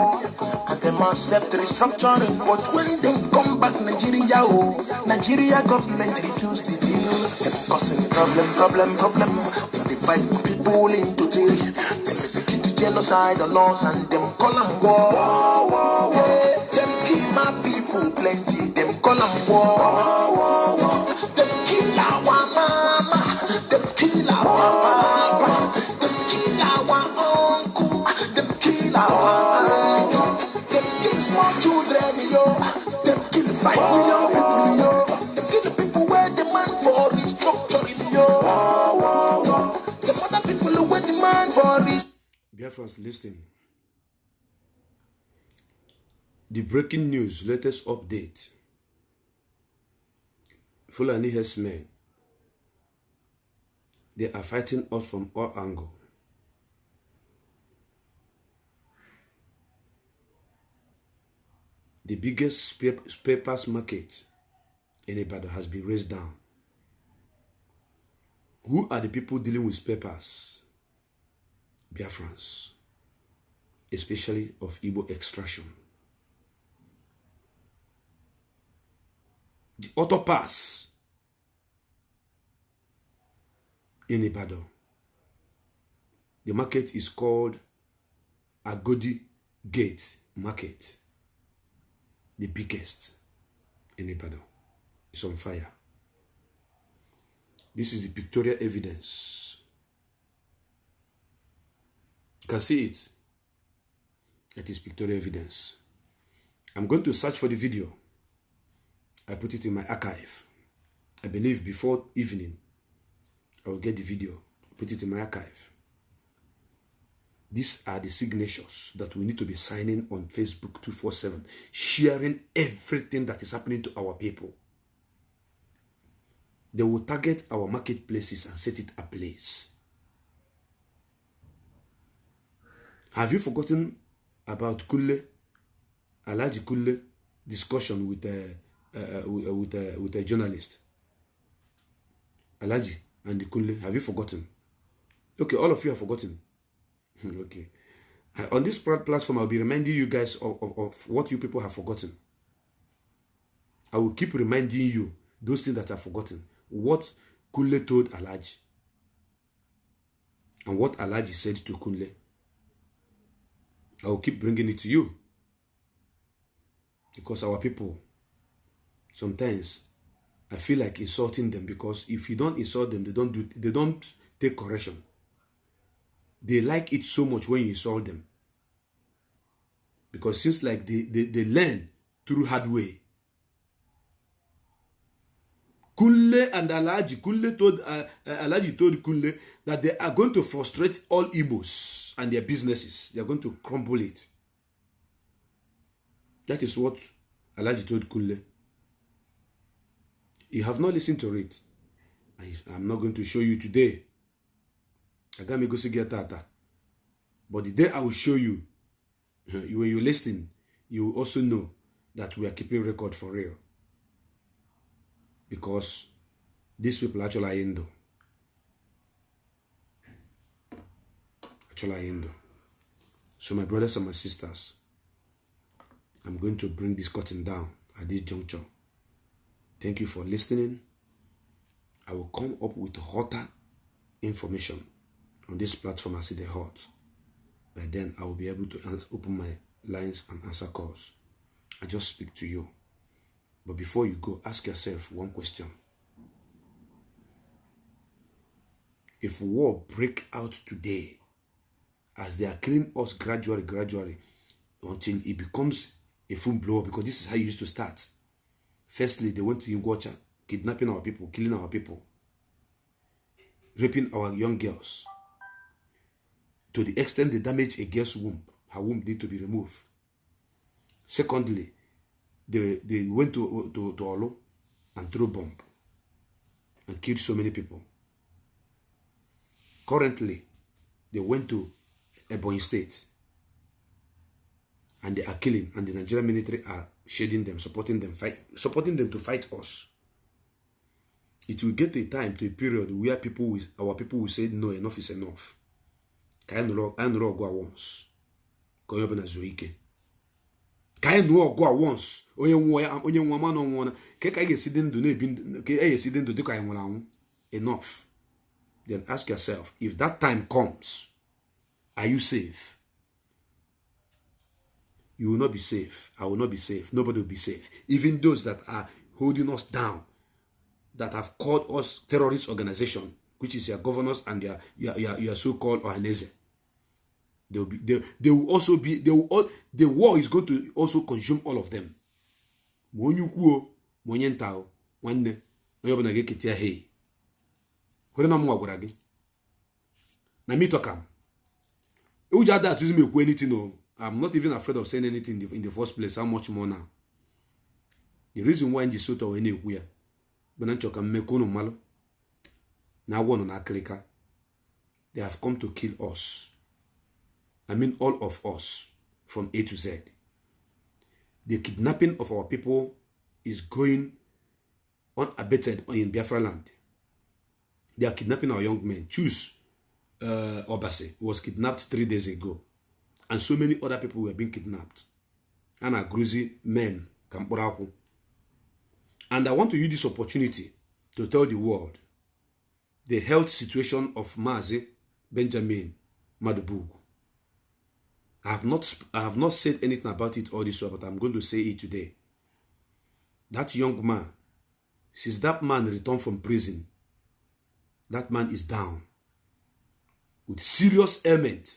And they must accept restructuring. But when they come back, Nigeria government refused the deal. They're causing problem. They divide people into 3. Them execute genocide on us and them call them war. Yeah, them kill my people plenty. Them call them war. Them kill our mama, them kill our papa, them kill our uncle, them kill our auntie, them kill small children, yo. Them kill 5 million people, yo. Them kill the people where demand for restructuring, yo. The other people where demand for restructuring. Biafrans, listen. The breaking news, latest update. Fulani herdsmen, they are fighting us from all angles. The biggest papers market in Ibadan has been raised down. Who are the people dealing with papers? Biafrans, especially of Igbo extraction. The auto pass in Ibadan. The market is called Agodi Gate Market. The biggest in Ibadan. It's on fire. This is the pictorial evidence. You can see it. It is pictorial evidence. I'm going to search for the video. I put it in my archive. I believe before evening, I will get the video. Put it in my archive. These are the signatures that we need to be signing on Facebook 247, sharing everything that is happening to our people. They will target our marketplaces and set it ablaze. Have you forgotten about Kule, Alhaji Kule discussion with a journalist? Alhaji and the Kule, have you forgotten? Okay, all of you have forgotten. Okay. On this platform, I'll be reminding you guys of what you people have forgotten. I will keep reminding you those things that are forgotten. What Kule told Alhaji and what Alhaji said to Kule. I will keep bringing it to you. Because our people, sometimes I feel like insulting them, because if you don't insult them, they don't take correction. They like it so much when you insult them. Because it seems like they learn through hard way. Kule and Alhaji, Alhaji told Kule that they are going to frustrate all Igbos and their businesses. They are going to crumble it. That is what Alhaji told Kule. You have not listened to it. I'm not going to show you today. But the day I will show you, when you listen, you will also know that we are keeping record for real. Because these people actually are Indo. So my brothers and my sisters, I'm going to bring this curtain down at this juncture. Thank you for listening. I will come up with hotter information on this platform as it is hot. By then, I will be able to open my lines and answer calls. I just speak to you. But before you go, ask yourself one question. If war break out today, as they are killing us gradually, until it becomes a full blow, because this is how it used to start. Firstly, they went to Ingwacha, kidnapping our people, killing our people, raping our young girls, to the extent they damage a girl's womb. Her womb need to be removed. Secondly, they went to Olo and threw bomb and killed so many people. Currently, they went to Ebonyi State and they are killing, and the Nigerian military are shading them, supporting them to fight us. It will get a time, to a period where our people will say, no, enough is enough. Once. Enough. Then ask yourself, if that time comes, are you safe? You will not be safe. I will not be safe. Nobody will be safe. Even those that are holding us down, that have called us terrorist organization, which is your governors and your so-called Ohanese. The war is going to also consume all of them. I'm not even afraid of saying anything in the first place. How much more now? The reason why in the Soto anywhere, they have come to kill us. I mean all of us from A to Z. The kidnapping of our people is going unabated in Biafra land. They are kidnapping our young men. Choose Obase was kidnapped 3 days ago. And so many other people were being kidnapped. And Agruzi men, Kamporaku. And I want to use this opportunity to tell the world the health situation of Mazi Benjamin Madubugu. I have not said anything about it all this while, but I'm going to say it today. That young man, since that man returned from prison, that man is down with serious ailment.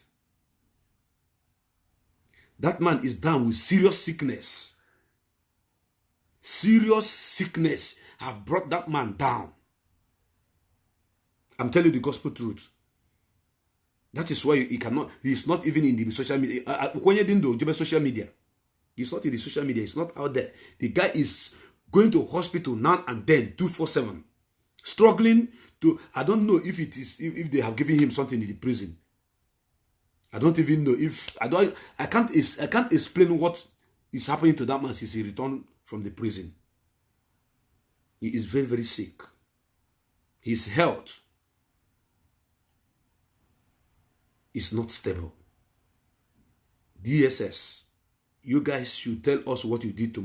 That man is down with serious sickness. Serious sickness have brought that man down. I'm telling you the gospel truth. That is why he's not even in the social media. When you didn't do social media, he's not in the social media, he's not out there. The guy is going to hospital now and then, 24/7. Struggling to, I don't know if they have given him something in the prison. I don't even know if I can't explain what is happening to that man since he returned from the prison. He is very, very sick. His health is not stable. DSS, you guys should tell us what you did to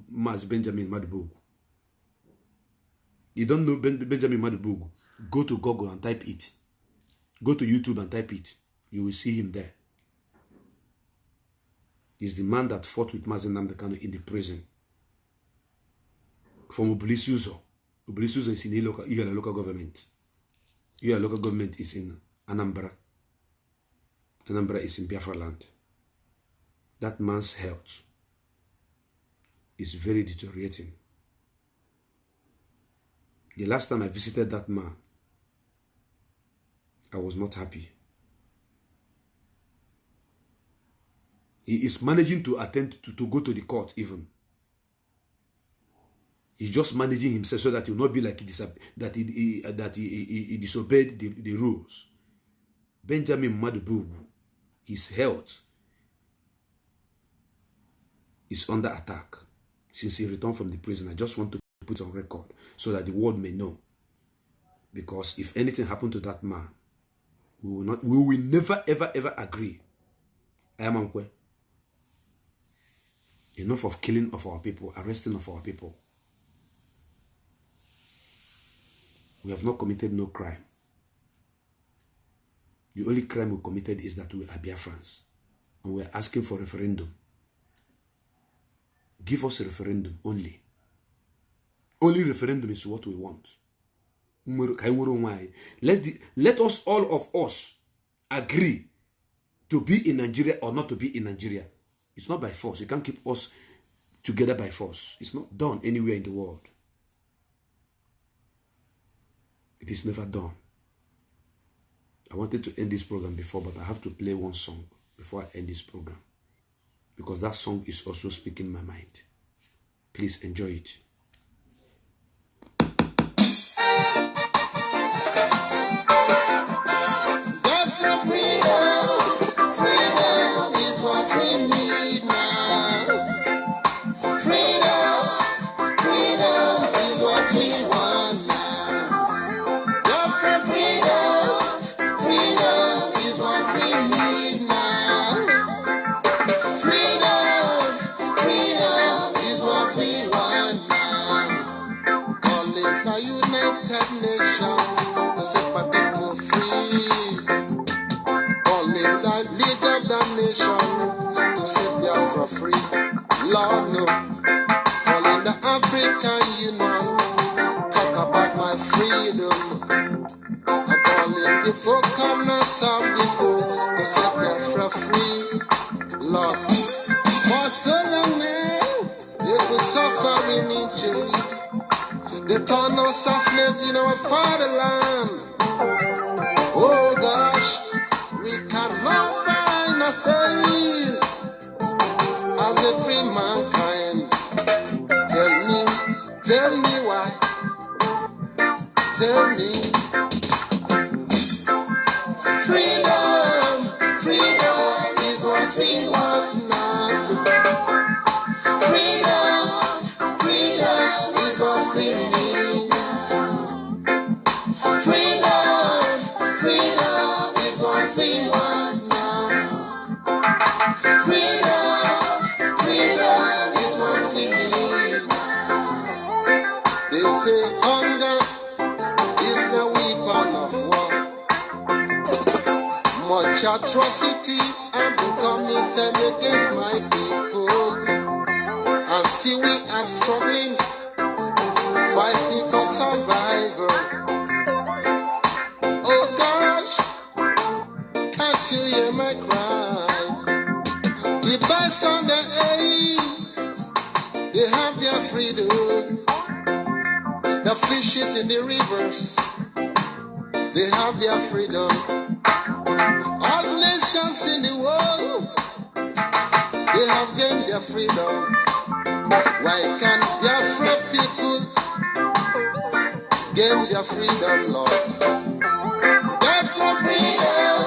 Mas Benjamin Madubugu. You don't know Benjamin Madubugu? Go to Google and type it. Go to YouTube and type it. You will see him there. He's the man that fought with Mazi Nnamdi Kanu in the prison. From Obulisuzo. Obulisuzo is in Igala local government. Igala local government is in Anambra. Anambra is in Biafra land. That man's health is very deteriorating. The last time I visited that man, I was not happy. He is managing to attend to go to the court even. He's just managing himself so that he will not be like he disobeyed the rules. Benjamin Madubugu, his health is under attack since he returned from the prison. I just want to put on record so that the world may know. Because if anything happened to that man, we will never ever agree. I am Ankwe. Enough of killing of our people, arresting of our people. We have not committed no crime. The only crime we committed is that we are Biafrans. And we are asking for referendum. Give us a referendum only. Only referendum is what we want. Let us, all of us, agree to be in Nigeria or not to be in Nigeria. It's not by force. You can't keep us together by force. It's not done anywhere in the world. It is never done. I wanted to end this program before, but I have to play one song before I end this program. Because that song is also speaking my mind. Please enjoy it. Lord, no. Calling the African youth. us as slaves in our fatherland. Oh gosh, we cannot find ourselves as a free mankind. Tell me why. Tell me. Freedom, freedom is what we want now. Freedom, freedom is what we need. Freedom, freedom is what we want now. Freedom, freedom is what we need. They say hunger is the weapon of war. Much atrocity have been committed against my people, and still we are struggling, fighting for survival. Oh gosh, can't you hear my cry? The birds on the air, they have their freedom. The fishes in the rivers, they have their freedom. All nations in the world, they have gained their freedom. Why can't Biafra people gain their freedom, Lord? Biafra freedom,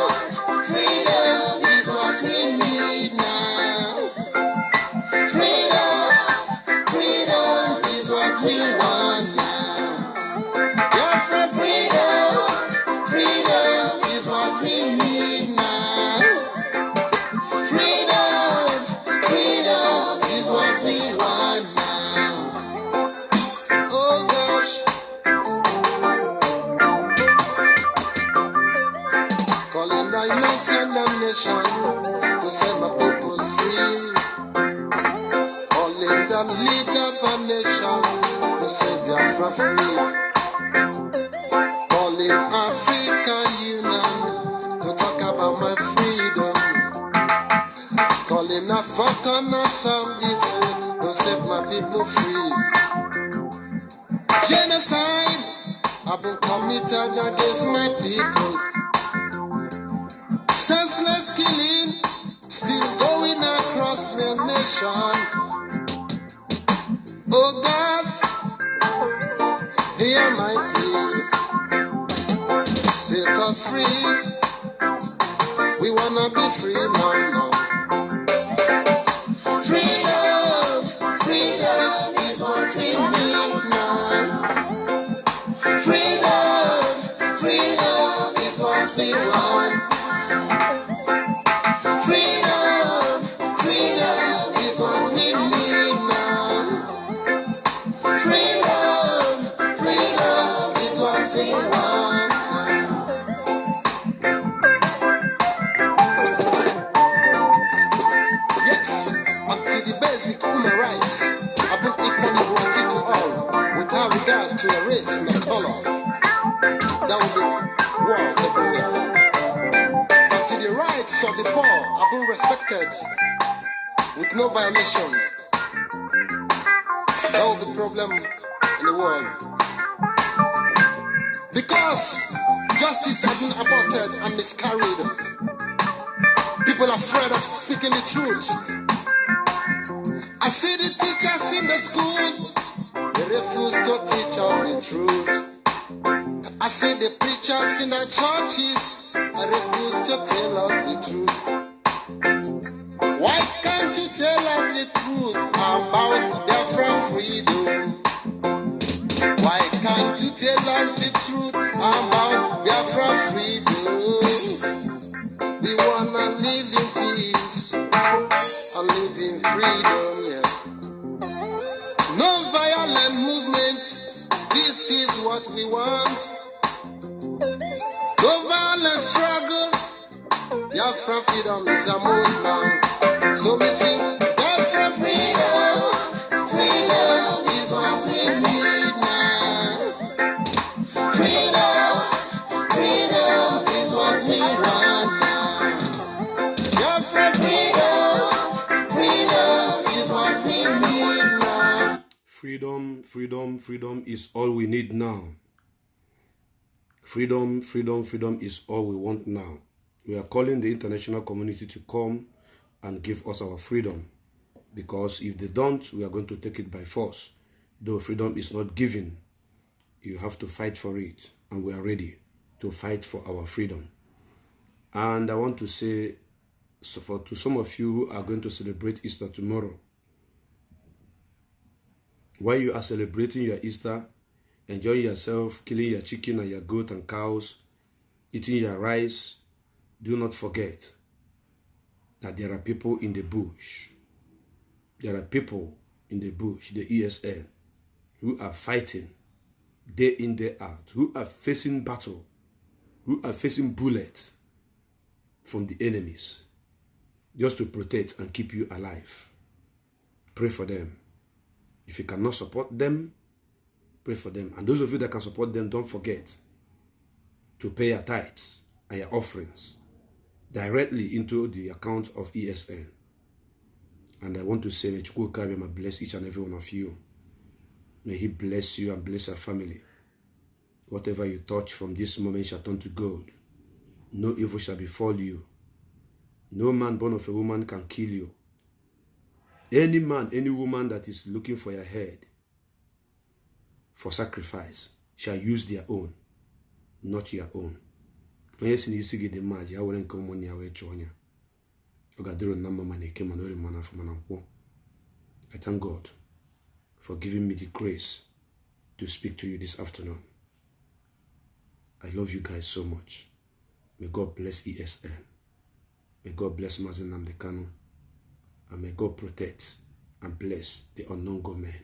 freedom is what we need now. Freedom, freedom is what we want now. Biafra freedom, freedom is what we need now. Freedom, freedom is what we want now. Oh gosh. Calling the United Nations to set my people free. Calling the League of Nations to set Biafra free. Calling African Union to talk about my freedom. Calling African Assembly to set my people free. Genocide have been committed against my people. Senseless killing still going across the nation. Oh God, hear my plea. Set us free. We wanna be free now. Freedom, freedom is what we need now. Freedom, freedom is what we want. Freedom, freedom is what we need now. Freedom, freedom is what we want. Yes, until the basic human rights have been equally granted to all, without regard to a race and a color, there will be war everywhere. Until the rights of the poor have been respected with no violation, there will be problem in the world. Because justice has been aborted and miscarried, people are afraid of speaking the truth. I see the teachers in the school, they refuse to teach us the truth. I see the preachers in the churches, they refuse to tell us the truth. Why can't you tell us the truth about Biafra freedom? Why can't you tell us the truth about Biafra freedom? We wanna live in peace and live in freedom, yeah. No violent movement, this is what we want. No violent struggle, Biafra freedom is a must now. So we sing, Biafra freedom, freedom is what we need now. Freedom, freedom is what we want now. Biafra freedom, freedom is what we need now. Freedom, freedom, freedom is all we need now. Freedom, freedom, freedom is all we want now. We are calling the international community to come and give us our freedom. Because if they don't, we are going to take it by force. Though freedom is not given, you have to fight for it. And we are ready to fight for our freedom. And I want to say, to some of you who are going to celebrate Easter tomorrow, while you are celebrating your Easter, enjoying yourself, killing your chicken and your goat and cows, eating your rice, do not forget that there are people in the bush. There are people in the bush, the ESN, who are fighting day in, day out, who are facing battle, who are facing bullets from the enemies, just to protect and keep you alive. Pray for them. If you cannot support them, pray for them. And those of you that can support them, don't forget to pay your tithes and your offerings directly into the account of ESN. And I want to say, may Coup bless each and every one of you. May he bless you and bless your family. Whatever you touch from this moment shall turn to gold. No evil shall befall you. No man born of a woman can kill you. Any man, any woman that is looking for your head for sacrifice shall use their own, not your own. I thank God for giving me the grace to speak to you this afternoon. I love you guys so much. May God bless ESN. May God bless Mazen Nnamdi Kanu. And may God protect and bless the unknown gunmen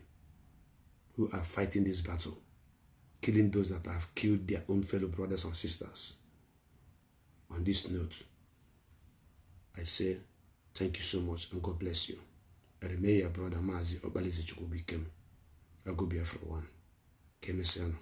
who are fighting this battle, killing those that have killed their own fellow brothers and sisters. On this note, I say thank you so much and God bless you. I remain your brother Mazi Obalizi Chukwubikem. I'll go Biafra one. Kemesiano.